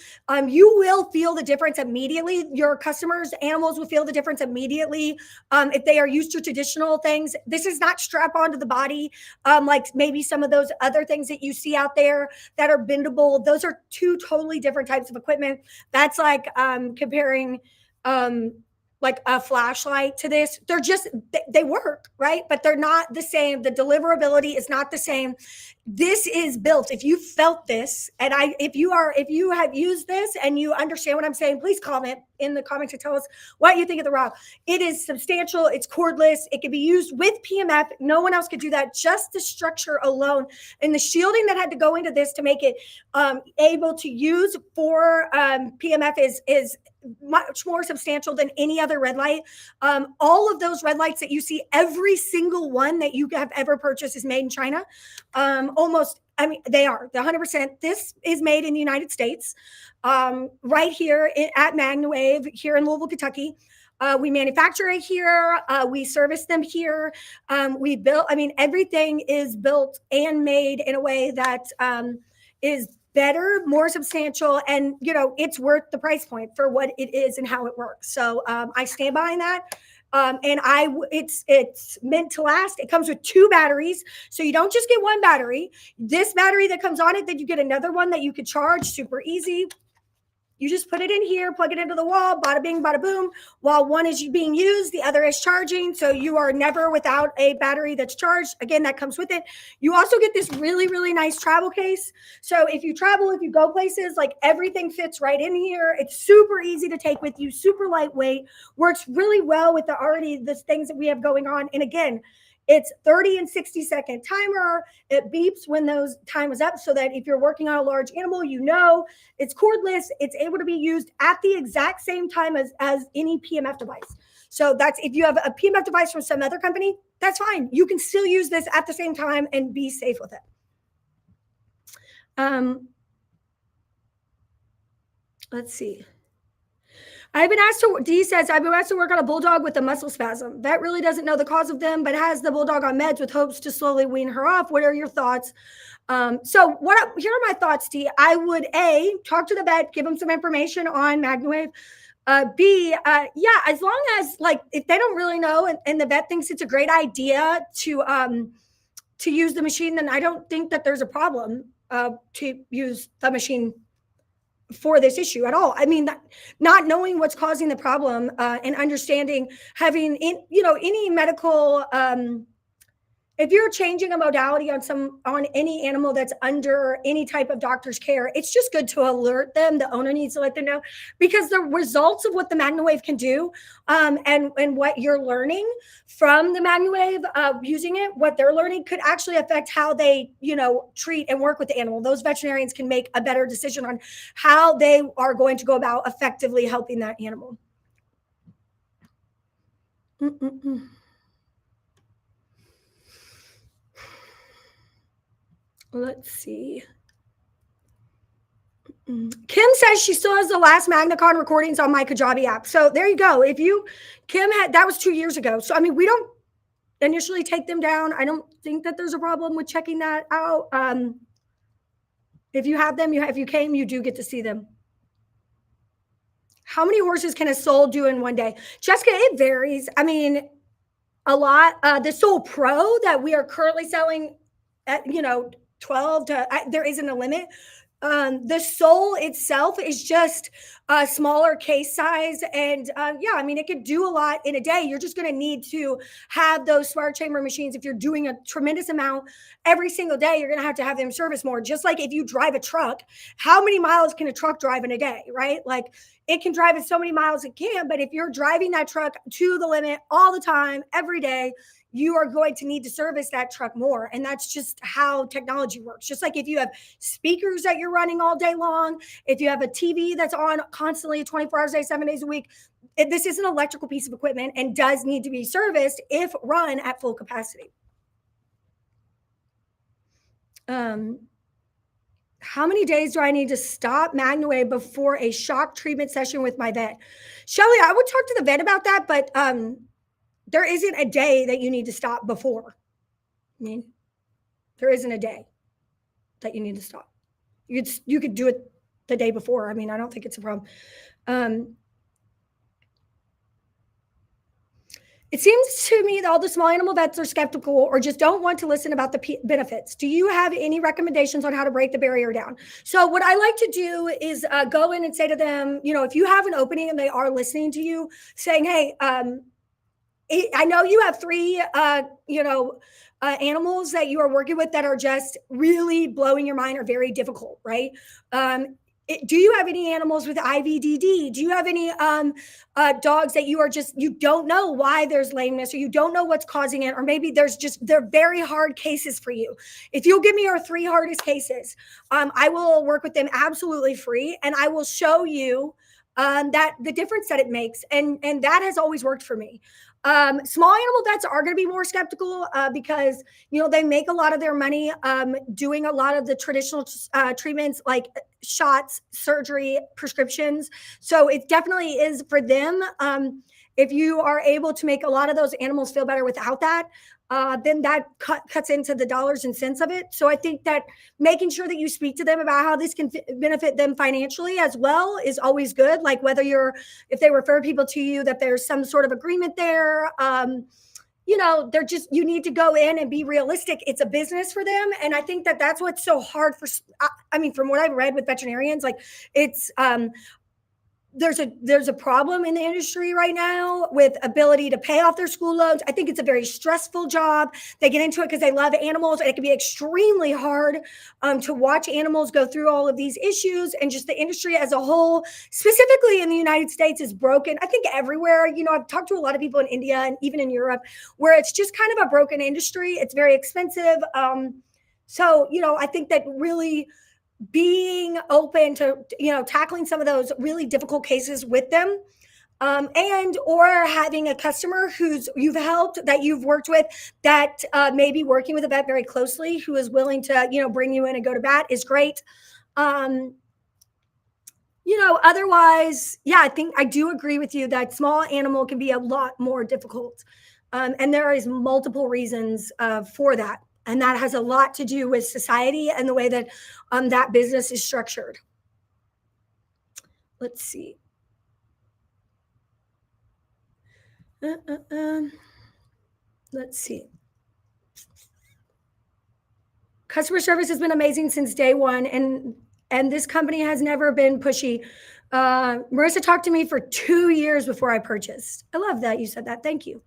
You will feel the difference immediately. Your customers, animals will feel the difference immediately if they are used to traditional things. This is not strap onto the body like maybe some of those other things that you see out there that are bendable. Those are 2 totally different types of equipment. That's like comparing like a flashlight to this. They're just they work, right? But they're not the same. The deliverability is not the same. This is built. If you felt this, and if you have used this and you understand what I'm saying, please comment in the comments to tell us what you think of the Rock. It is substantial. It's cordless. It can be used with PMF. No one else could do that. Just the structure alone and the shielding that had to go into this to make it able to use for PMF is much more substantial than any other red light. All of those red lights that you see, every single one that you have ever purchased is made in China. Almost, I mean, they are the 100%. This is made in the United States, right here at MagnaWave here in Louisville, Kentucky. We manufacture it here. We service them here. We built, I mean, everything is built and made in a way that is better, more substantial, and it's worth the price point for what it is and how it works. So I stand behind that. And it's meant to last. It comes with 2 batteries, so you don't just get 1 battery. This battery that comes on it, then you get another one that you could charge super easy. You just put it in here, plug it into the wall, bada bing, bada boom. While one is being used, the other is charging. So you are never without a battery that's charged. Again, that comes with it. You also get this really, really nice travel case. So if you travel, if you go places, like everything fits right in here. It's super easy to take with you, super lightweight, works really well with the things that we have going on. And again, it's 30 and 60-second timer. It beeps when those time is up so that if you're working on a large animal, it's cordless. It's able to be used at the exact same time as any PMF device. So that's, if you have a PMF device from some other company, that's fine. You can still use this at the same time and be safe with it. Let's see. Dee says, I've been asked to work on a bulldog with a muscle spasm. Vet really doesn't know the cause of them, but has the bulldog on meds with hopes to slowly wean her off. What are your thoughts? Here are my thoughts, Dee. I would talk to the vet, give them some information on MagnaWave. B, as long as if they don't really know and the vet thinks it's a great idea to use the machine, then I don't think that there's a problem to use the machine for this issue at all. I mean, not knowing what's causing the problem and understanding, having any medical if you're changing a modality on any animal that's under any type of doctor's care, it's just good to alert them. The owner needs to let them know, because the results of what the MagnaWave can do and what you're learning from the MagnaWave using it, what they're learning could actually affect how they, treat and work with the animal. Those veterinarians can make a better decision on how they are going to go about effectively helping that animal. Let's see. Kim says she still has the last MagnaCon recordings on my Kajabi app. So there you go. Kim that was 2 years ago. So, I mean, we don't initially take them down. I don't think that there's a problem with checking that out. If you have them, if you came, you do get to see them. How many horses can a soul do in one day? Jessica, it varies. I mean, a lot. The Soul Pro that we are currently selling at, 12 to, there isn't a limit. The Soul itself is just a smaller case size. And I mean, it could do a lot in a day. You're just going to need to have those smart chamber machines. If you're doing a tremendous amount every single day, you're going to have them service more. Just like if you drive a truck, how many miles can a truck drive in a day, right? Like, it can drive as so many miles it can, but if you're driving that truck to the limit all the time, every day, you are going to need to service that truck more. And that's just how technology works. Just like if you have speakers that you're running all day long, if you have a TV that's on constantly 24 hours a day, 7 days a week, this is an electrical piece of equipment and does need to be serviced if run at full capacity. How many days do I need to stop MagnaWave before a shock treatment session with my vet? Shelly, I would talk to the vet about that, but there isn't a day that you need to stop before. I mean, there isn't a day that you need to stop. You could do it the day before. I mean, I don't think it's a problem. It seems to me that all the small animal vets are skeptical or just don't want to listen about the benefits. Do you have any recommendations on how to break the barrier down? So, what I like to do is go in and say to them, if you have an opening and they are listening to you, saying, "Hey, I know you have three, animals that you are working with that are just really blowing your mind or very difficult, right? Do you have any animals with IVDD? Do you have any dogs that you don't know why there's lameness or you don't know what's causing it, or maybe they're very hard cases for you. If you'll give me your three hardest cases, I will work with them absolutely free, and I will show you that the difference that it makes, and that has always worked for me. Small animal vets are going to be more skeptical because they make a lot of their money doing a lot of the traditional treatments like shots, surgery, prescriptions. So it definitely is for them. If you are able to make a lot of those animals feel better without that, then that cuts into the dollars and cents of it. So I think that making sure that you speak to them about how this can benefit them financially as well is always good. Like if they refer people to you, that there's some sort of agreement there. You need to go in and be realistic. It's a business for them. And I think that that's what's so hard from what I've read with veterinarians, like it's, there's a problem in the industry right now with ability to pay off their school loans. I think it's a very stressful job. They get into it because they love animals, and it can be extremely hard to watch animals go through all of these issues. And just the industry as a whole, specifically in the United States, is broken. I think everywhere. I've talked to a lot of people in India and even in Europe where it's just kind of a broken industry. It's very expensive. I think that really being open to tackling some of those really difficult cases with them, and or having a customer you've helped, that you've worked with, that may be working with a vet very closely, who is willing to bring you in and go to bat, is great. Otherwise, yeah, I think I do agree with you that small animal can be a lot more difficult, and there is multiple reasons for that. And that has a lot to do with society and the way that that business is structured. Let's see. Let's see. Customer service has been amazing since day one, and this company has never been pushy. Marissa talked to me for 2 years before I purchased. I love that you said that. Thank you.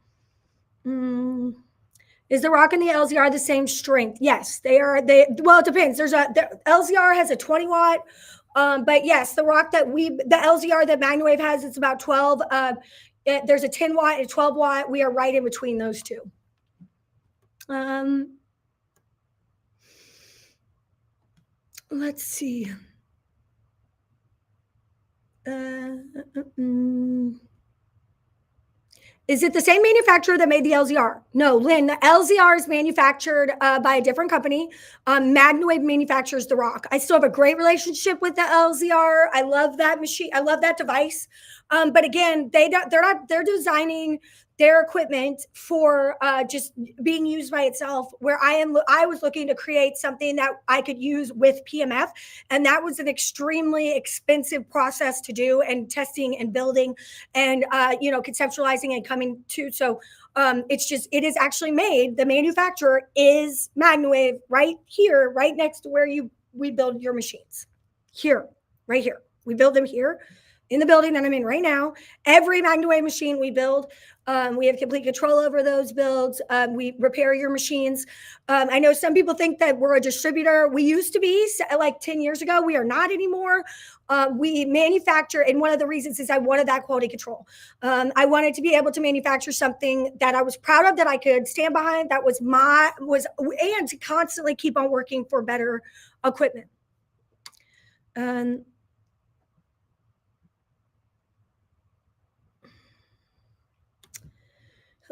Is the Rock and the LZR the same strength? Yes, they are. Well, it depends. The LZR has a 20 watt, but yes, the LZR that MagnaWave has, it's about 12. There's a 10 watt and a 12 watt. We are right in between those two. Let's see. Is it the same manufacturer that made the LZR? No, Lynn, the LZR is manufactured by a different company. MagnaWave manufactures the Rock. I still have a great relationship with the LZR. I love that machine. I love that device. But again, they're designing their equipment for just being used by itself, where I was looking to create something that I could use with PMF. And that was an extremely expensive process to do, and testing and building and, conceptualizing and coming to. So it is actually made. The manufacturer is MagnaWave, right here, right next to where we build your machines here, right here. We build them here in the building that I'm in right now. Every MagnaWave machine we build, we have complete control over those builds. We repair your machines. I know some people think that we're a distributor. We used to be, like 10 years ago. We are not anymore. We manufacture, and one of the reasons is I wanted that quality control. I wanted to be able to manufacture something that I was proud of, that I could stand behind, that and to constantly keep on working for better equipment.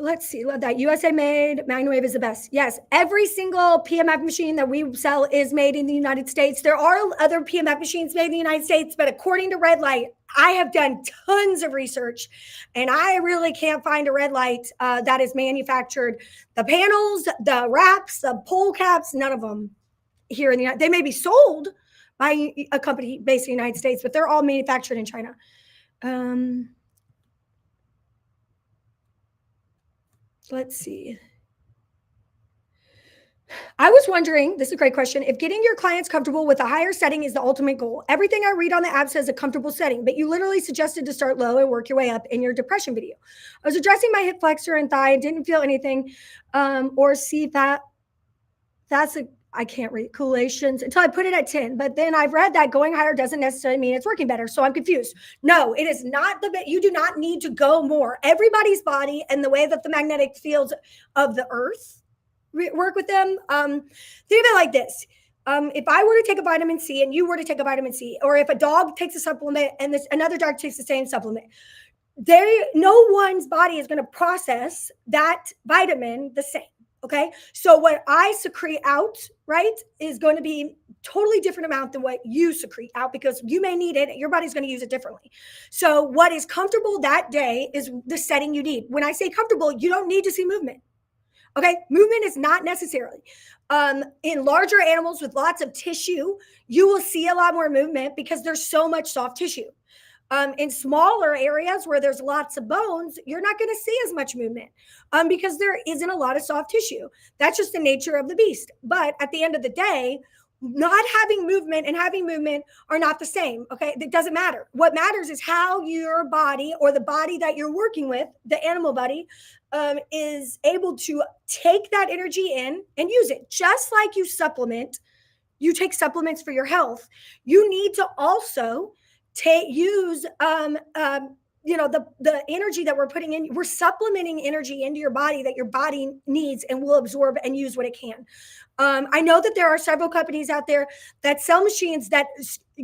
Let's see. Love that. USA made. MagnaWave is the best. Yes. Every single PMF machine that we sell is made in the United States. There are other PMF machines made in the United States, but according to Red Light, I have done tons of research, and I really can't find a Red Light that is manufactured. The panels, the wraps, the pole caps, none of them here in the United States. They may be sold by a company based in the United States, but they're all manufactured in China. Let's see. I was wondering, this is a great question, if getting your clients comfortable with a higher setting is the ultimate goal. Everything I read on the app says a comfortable setting, but you literally suggested to start low and work your way up in your depression video. I was addressing my hip flexor and thigh and didn't feel anything or see that. I can't read collations until I put it at 10. But then I've read that going higher doesn't necessarily mean it's working better. So I'm confused. No, it is not you do not need to go more. Everybody's body and the way that the magnetic fields of the earth work with them. Think of it like this. If I were to take a vitamin C and you were to take a vitamin C, or if a dog takes a supplement and another dog takes the same supplement, no one's body is going to process that vitamin the same. Okay. So what I secrete out, right, is going to be totally different amount than what you secrete out because you may need it. Your body's going to use it differently. So what is comfortable that day is the setting you need. When I say comfortable, you don't need to see movement. Okay. Movement is not necessarily. In larger animals with lots of tissue, you will see a lot more movement because there's so much soft tissue. In smaller areas where there's lots of bones, you're not going to see as much movement because there isn't a lot of soft tissue. That's just the nature of the beast. But at the end of the day, not having movement and having movement are not the same. Okay. It doesn't matter. What matters is how your body or the body that you're working with, the animal body, is able to take that energy in and use it. Just like you take supplements for your health. You need to also use the energy that we're putting in. We're supplementing energy into your body that your body needs and will absorb and use what it can. I know that there are several companies out there that sell machines that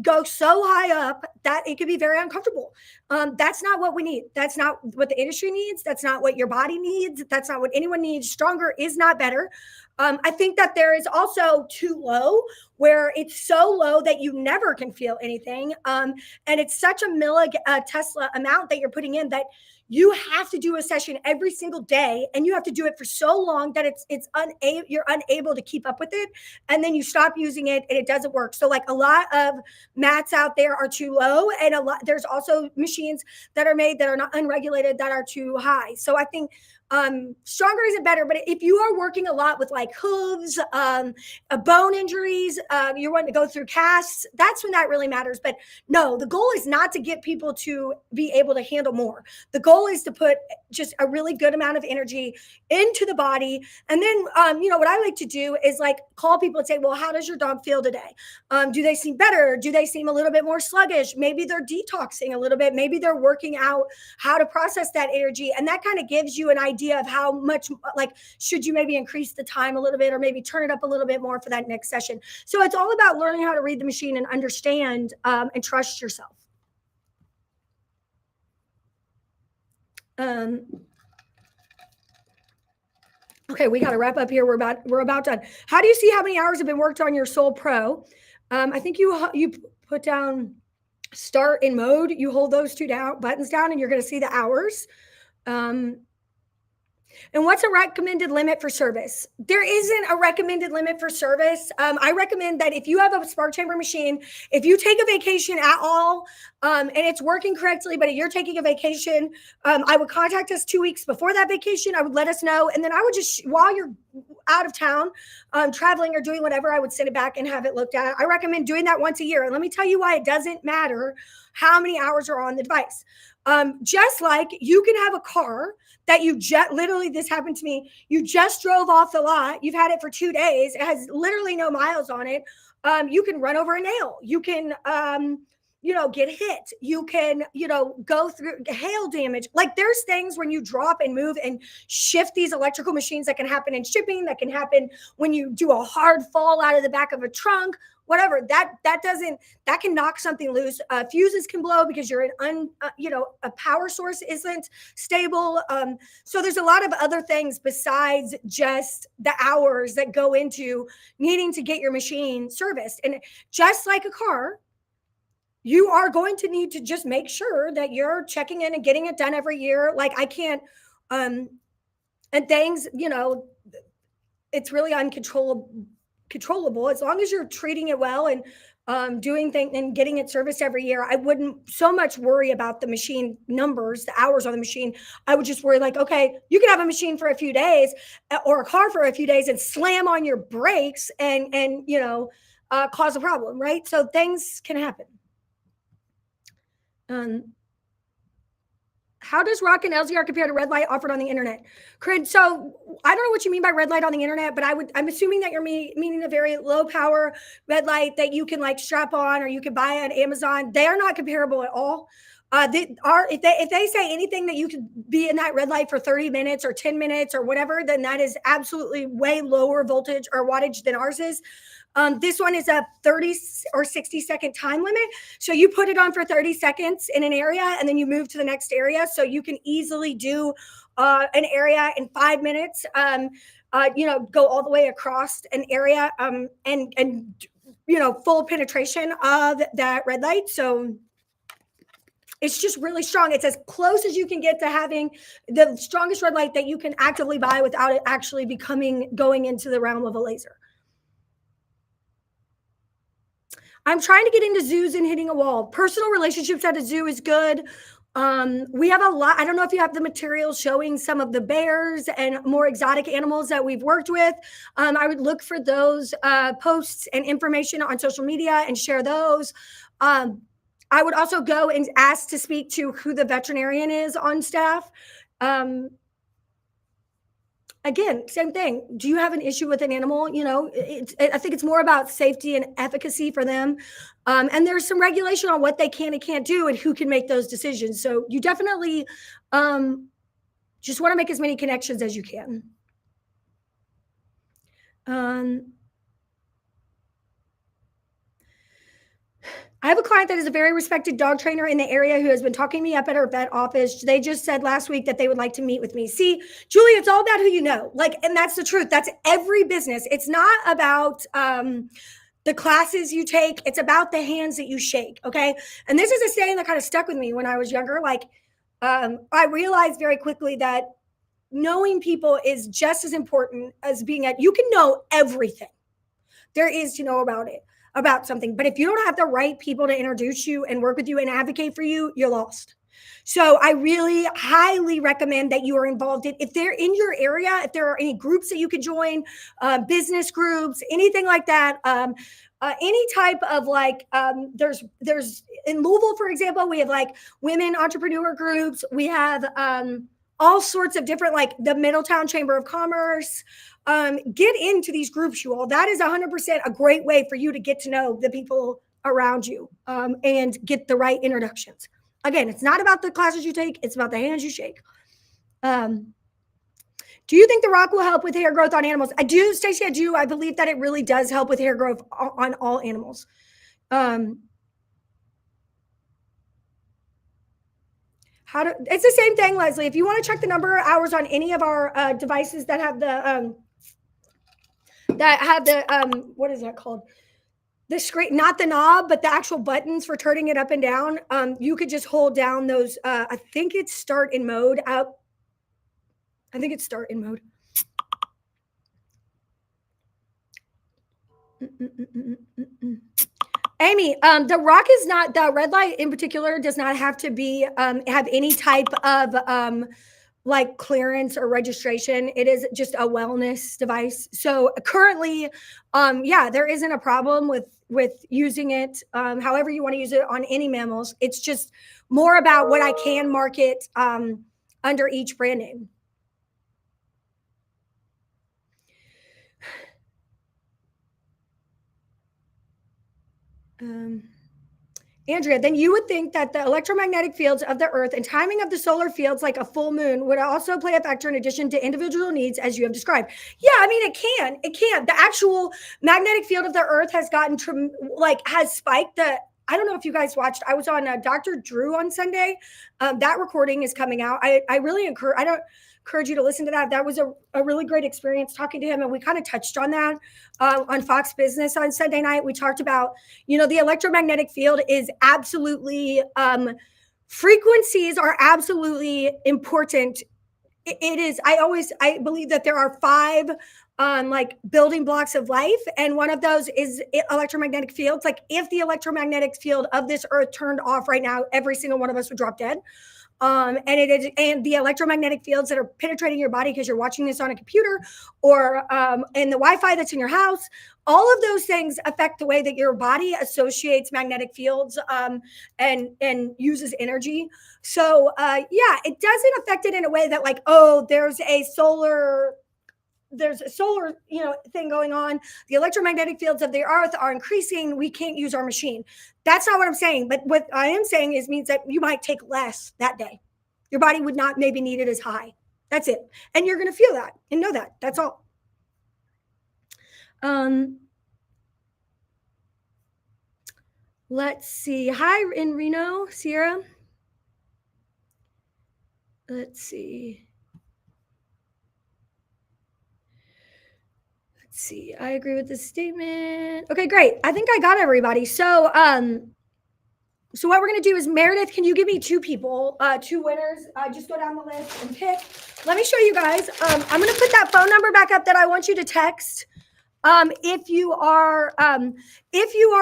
go so high up that it can be very uncomfortable. That's not what we need. That's not what the industry needs. That's not what your body needs. That's not what anyone needs. Stronger is not better. I think that there is also too low, where it's so low that you never can feel anything. And it's such a Tesla amount that you're putting in that you have to do a session every single day, and you have to do it for so long that you're unable to keep up with it, and then you stop using it and it doesn't work. So like a lot of mats out there are too low, and there's also machines that are made that are not unregulated that are too high. So I think stronger isn't better, but if you are working a lot with like hooves, bone injuries, you're wanting to go through casts, that's when that really matters. But no, the goal is not to get people to be able to handle more. The goal is to put just a really good amount of energy into the body. And then, what I like to do is like call people and say, well, how does your dog feel today? Do they seem better? Do they seem a little bit more sluggish? Maybe they're detoxing a little bit. Maybe they're working out how to process that energy. And that kind of gives you an idea of how much, like, should you maybe increase the time a little bit or maybe turn it up a little bit more for that next session. So it's all about learning how to read the machine and understand and trust yourself. Okay, we got to wrap up here. We're about done. How do you see how many hours have been worked on your Soul Pro? I think you put down start in mode. You hold those two buttons down, and you're going to see the hours. And what's a recommended limit for service? There isn't a recommended limit for service. I recommend that if you have a spark chamber machine, if you take a vacation at all, and it's working correctly, but you're taking a vacation, I would contact us 2 weeks before that vacation. I would let us know. And then I would just, while you're out of town, traveling or doing whatever, I would send it back and have it looked at. I recommend doing that once a year. And let me tell you why it doesn't matter how many hours are on the device. Just like you can have a car that literally, this happened to me. You just drove off the lot. You've had it for 2 days. It has literally no miles on it. You can run over a nail. You can, get hit. You can, go through hail damage. Like there's things when you drop and move and shift these electrical machines that can happen in shipping, that can happen when you do a hard fall out of the back of a trunk, whatever. That can knock something loose. Fuses can blow because you're a power source isn't stable. So there's a lot of other things besides just the hours that go into needing to get your machine serviced. And just like a car, you are going to need to just make sure that you're checking in and getting it done every year. Like I can't, and things, it's really controllable as long as you're treating it well and doing things and getting it serviced every year, I wouldn't so much worry about the machine numbers, the hours on the machine. I would just worry like, okay, you can have a machine for a few days or a car for a few days and slam on your brakes and cause a problem, right? So things can happen. How does rock and LZR compare to red light offered on the internet? Crid, so I don't know what you mean by red light on the internet, but I'm assuming that you're meaning a very low power red light that you can like strap on or you can buy on Amazon. They are not comparable at all. If they say anything that you could be in that red light for 30 minutes or 10 minutes or whatever, then that is absolutely way lower voltage or wattage than ours is. This one is a 30 or 60-second time limit. So you put it on for 30 seconds in an area and then you move to the next area. So you can easily do an area in 5 minutes, go all the way across an area and full penetration of that red light. So it's just really strong. It's as close as you can get to having the strongest red light that you can actively buy without it actually going into the realm of a laser. I'm trying to get into zoos and hitting a wall. Personal relationships at a zoo is good. We have a lot. I don't know if you have the materials showing some of the bears and more exotic animals that we've worked with. I would look for those posts and information on social media and share those. I would also go and ask to speak to who the veterinarian is on staff. Again, same thing. Do you have an issue with an animal? I think it's more about safety and efficacy for them. And there's some regulation on what they can and can't do and who can make those decisions. So you definitely just want to make as many connections as you can. I have a client that is a very respected dog trainer in the area who has been talking me up at her vet office. They just said last week that they would like to meet with me. See, Julie, it's all about who you know. And that's the truth. That's every business. It's not about the classes you take. It's about the hands that you shake. Okay. And this is a saying that kind of stuck with me when I was younger. I realized very quickly that knowing people is just as important as you can know everything there is to know about something. But if you don't have the right people to introduce you and work with you and advocate for you, you're lost. So I really highly recommend that you are involved if they're in your area, if there are any groups that you could join, business groups, anything like that. Any type of there's in Louisville, for example, we have women entrepreneur groups. We have all sorts of different, the Middletown Chamber of Commerce. Get into these groups, you all. That is 100% a great way for you to get to know the people around you and get the right introductions. Again, it's not about the classes you take. It's about the hands you shake. Do you think the rock will help with hair growth on animals? I do, Stacey, I do. I believe that it really does help with hair growth on all animals. It's the same thing, Leslie. If you want to check the number of hours on any of our devices that have the what is that called? The screen, not the knob, but the actual buttons for turning it up and down. You could just hold down those. I think it's start in mode. I think it's start in mode. Amy, the rock is not, the red light in particular does not have to be have any type of clearance or registration. It is just a wellness device. So currently, there isn't a problem with using it however you want to use it on any mammals. It's just more about what I can market under each brand name. Andrea, then you would think that the electromagnetic fields of the earth and timing of the solar fields like a full moon would also play a factor in addition to individual needs as you have described. Yeah, I mean, it can. The actual magnetic field of the earth has gotten has spiked. I don't know if you guys watched. I was on Dr. Drew on Sunday. That recording is coming out. I really encourage you to listen to that. That was a really great experience talking to him. And we kind of touched on that on Fox Business on Sunday night. We talked about, the electromagnetic field is absolutely, frequencies are absolutely important. It is, I believe that there are 5 like building blocks of life. And one of those is electromagnetic fields. Like if the electromagnetic field of this earth turned off right now, every single one of us would drop dead. And the electromagnetic fields that are penetrating your body because you're watching this on a computer or and the Wi-Fi that's in your house, all of those things affect the way that your body associates magnetic fields and uses energy. So yeah, it doesn't affect it in a way that like, oh, there's a solar thing going on. The electromagnetic fields of the earth are increasing. We can't use our machine. That's not what I'm saying. But what I am saying is means that you might take less that day. Your body would not maybe need it as high. That's it. And you're going to feel that and know that. That's all. Let's see. Hi in Reno, Sierra. Let's see. I agree with this statement. Okay, great. I think I got everybody. So what we're going to do is, Meredith, can you give me two people, two winners? Just go down the list and pick. Let me show you guys. I'm going to put that phone number back up that I want you to text. If you are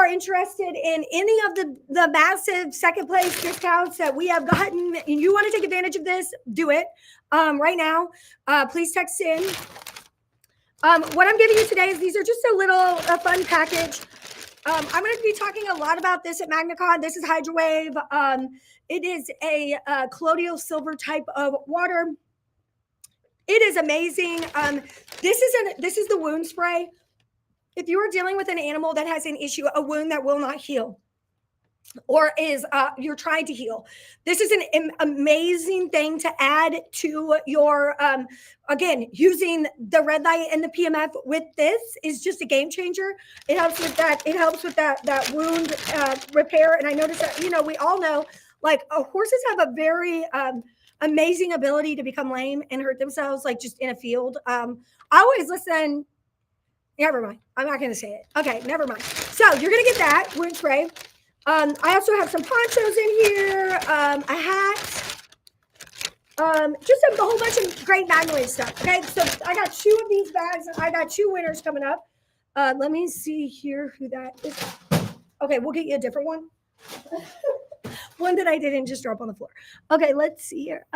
interested in any of the massive second place discounts that we have gotten and you want to take advantage of this, do it right now. Please text in. What I'm giving you today is these are just a fun package. I'm going to be talking a lot about this at MagnaCon. This is HydroWave. It is a colloidal silver type of water. It is amazing. This is the wound spray. If you are dealing with an animal that has an issue, a wound that will not heal, or is you're trying to heal, this is an amazing thing to add to your again, using the red light and the PMF with this is just a game changer. It helps with that. It helps with that wound repair. And I noticed that, we all know, like, horses have a very amazing ability to become lame and hurt themselves, like just in a field. I always listen. Never mind. I'm not going to say it. Okay, never mind. So you're going to get that wound spray. I also have some ponchos in here, a hat, just a whole bunch of great MagnaWave stuff. Okay, so I got two of these bags, and I got two winners coming up. Let me see here who that is. Okay, we'll get you a different one. One that I didn't just drop on the floor. Okay, let's see here.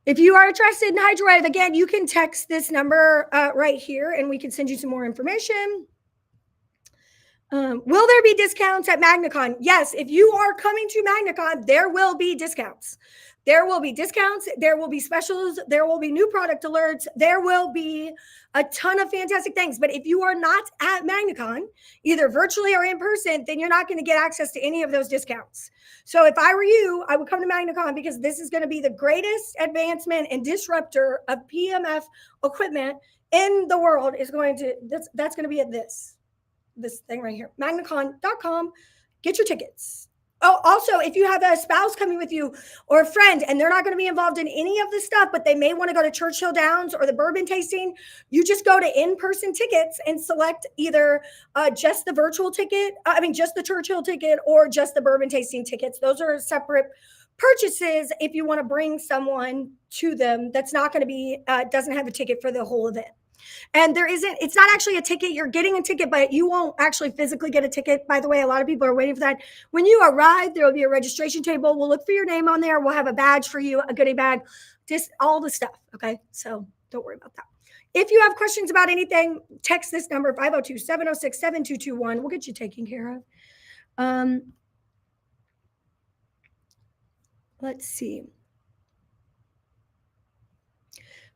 If you are interested in HydroWave, again, you can text this number right here, and we can send you some more information. Will there be discounts at MagnaCon? Yes, if you are coming to MagnaCon, there will be discounts. There will be discounts. There will be specials. There will be new product alerts. There will be a ton of fantastic things. But if you are not at MagnaCon, either virtually or in person, then you're not going to get access to any of those discounts. So if I were you, I would come to MagnaCon because this is going to be the greatest advancement and disruptor of PMF equipment in the world. Is going to that's going to be at this thing right here, magnacon.com. Get your tickets. Oh, also, if you have a spouse coming with you or a friend and they're not going to be involved in any of this stuff, but they may want to go to Churchill Downs or the bourbon tasting, you just go to in-person tickets and select either just the virtual ticket, just the Churchill ticket, or just the bourbon tasting tickets. Those are separate purchases if you want to bring someone to them that's not going to be, doesn't have a ticket for the whole event. And it's not actually a ticket. You're getting a ticket, but you won't actually physically get a ticket. By the way, a lot of people are waiting for that. When you arrive, there will be a registration table. We'll look for your name on there. We'll have a badge for you, a goodie bag, just all the stuff. Okay. So don't worry about that. If you have questions about anything, text this number, 502-706-7221. We'll get you taken care of. Let's see.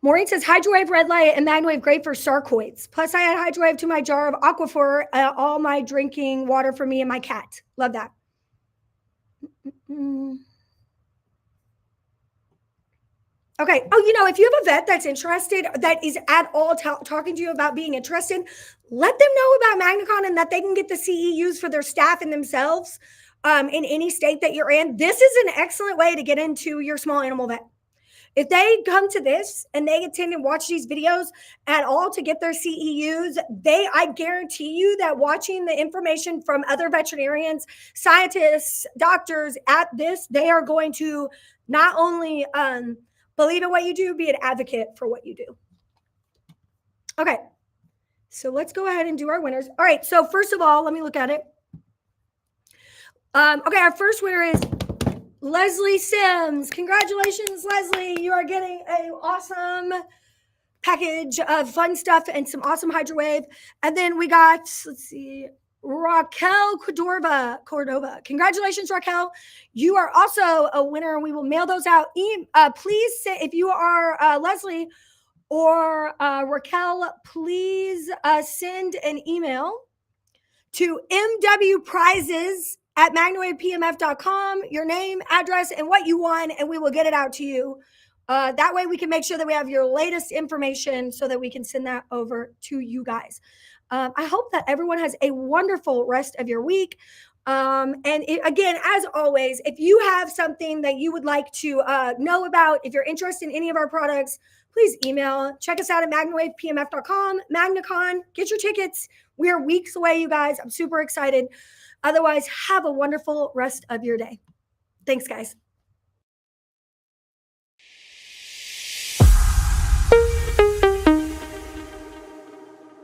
Maureen says, HydroWave red light and MagnaWave great for sarcoids. Plus, I add HydroWave to my jar of Aquaphor, all my drinking water for me and my cat. Love that. Okay. Oh, if you have a vet that's interested, that is at all talking to you about being interested, let them know about MagnaCon and that they can get the CEUs for their staff and themselves in any state that you're in. This is an excellent way to get into your small animal vet. If they come to this and they attend and watch these videos at all to get their CEUs, I guarantee you that watching the information from other veterinarians, scientists, doctors at this, they are going to not only believe in what you do, be an advocate for what you do. Okay. So let's go ahead and do our winners. All right. So first of all, let me look at it. Okay. Our first winner is Leslie Sims. Congratulations, Leslie. You are getting an awesome package of fun stuff and some awesome HydroWave. And then we got, let's see, Raquel Cordova. Congratulations, Raquel. You are also a winner, and we will mail those out. Please say, if you are Leslie or Raquel, please send an email to mwprizes@magnawavepmf.com, your name, address, and what you won, and we will get it out to you. That way we can make sure that we have your latest information so that we can send that over to you guys. I hope that everyone has a wonderful rest of your week. Again, as always, if you have something that you would like to know about, if you're interested in any of our products, please email. Check us out at MagnaWavePMF.com. MagnaCon, get your tickets. We are weeks away, you guys. I'm super excited. Otherwise, have a wonderful rest of your day. Thanks, guys.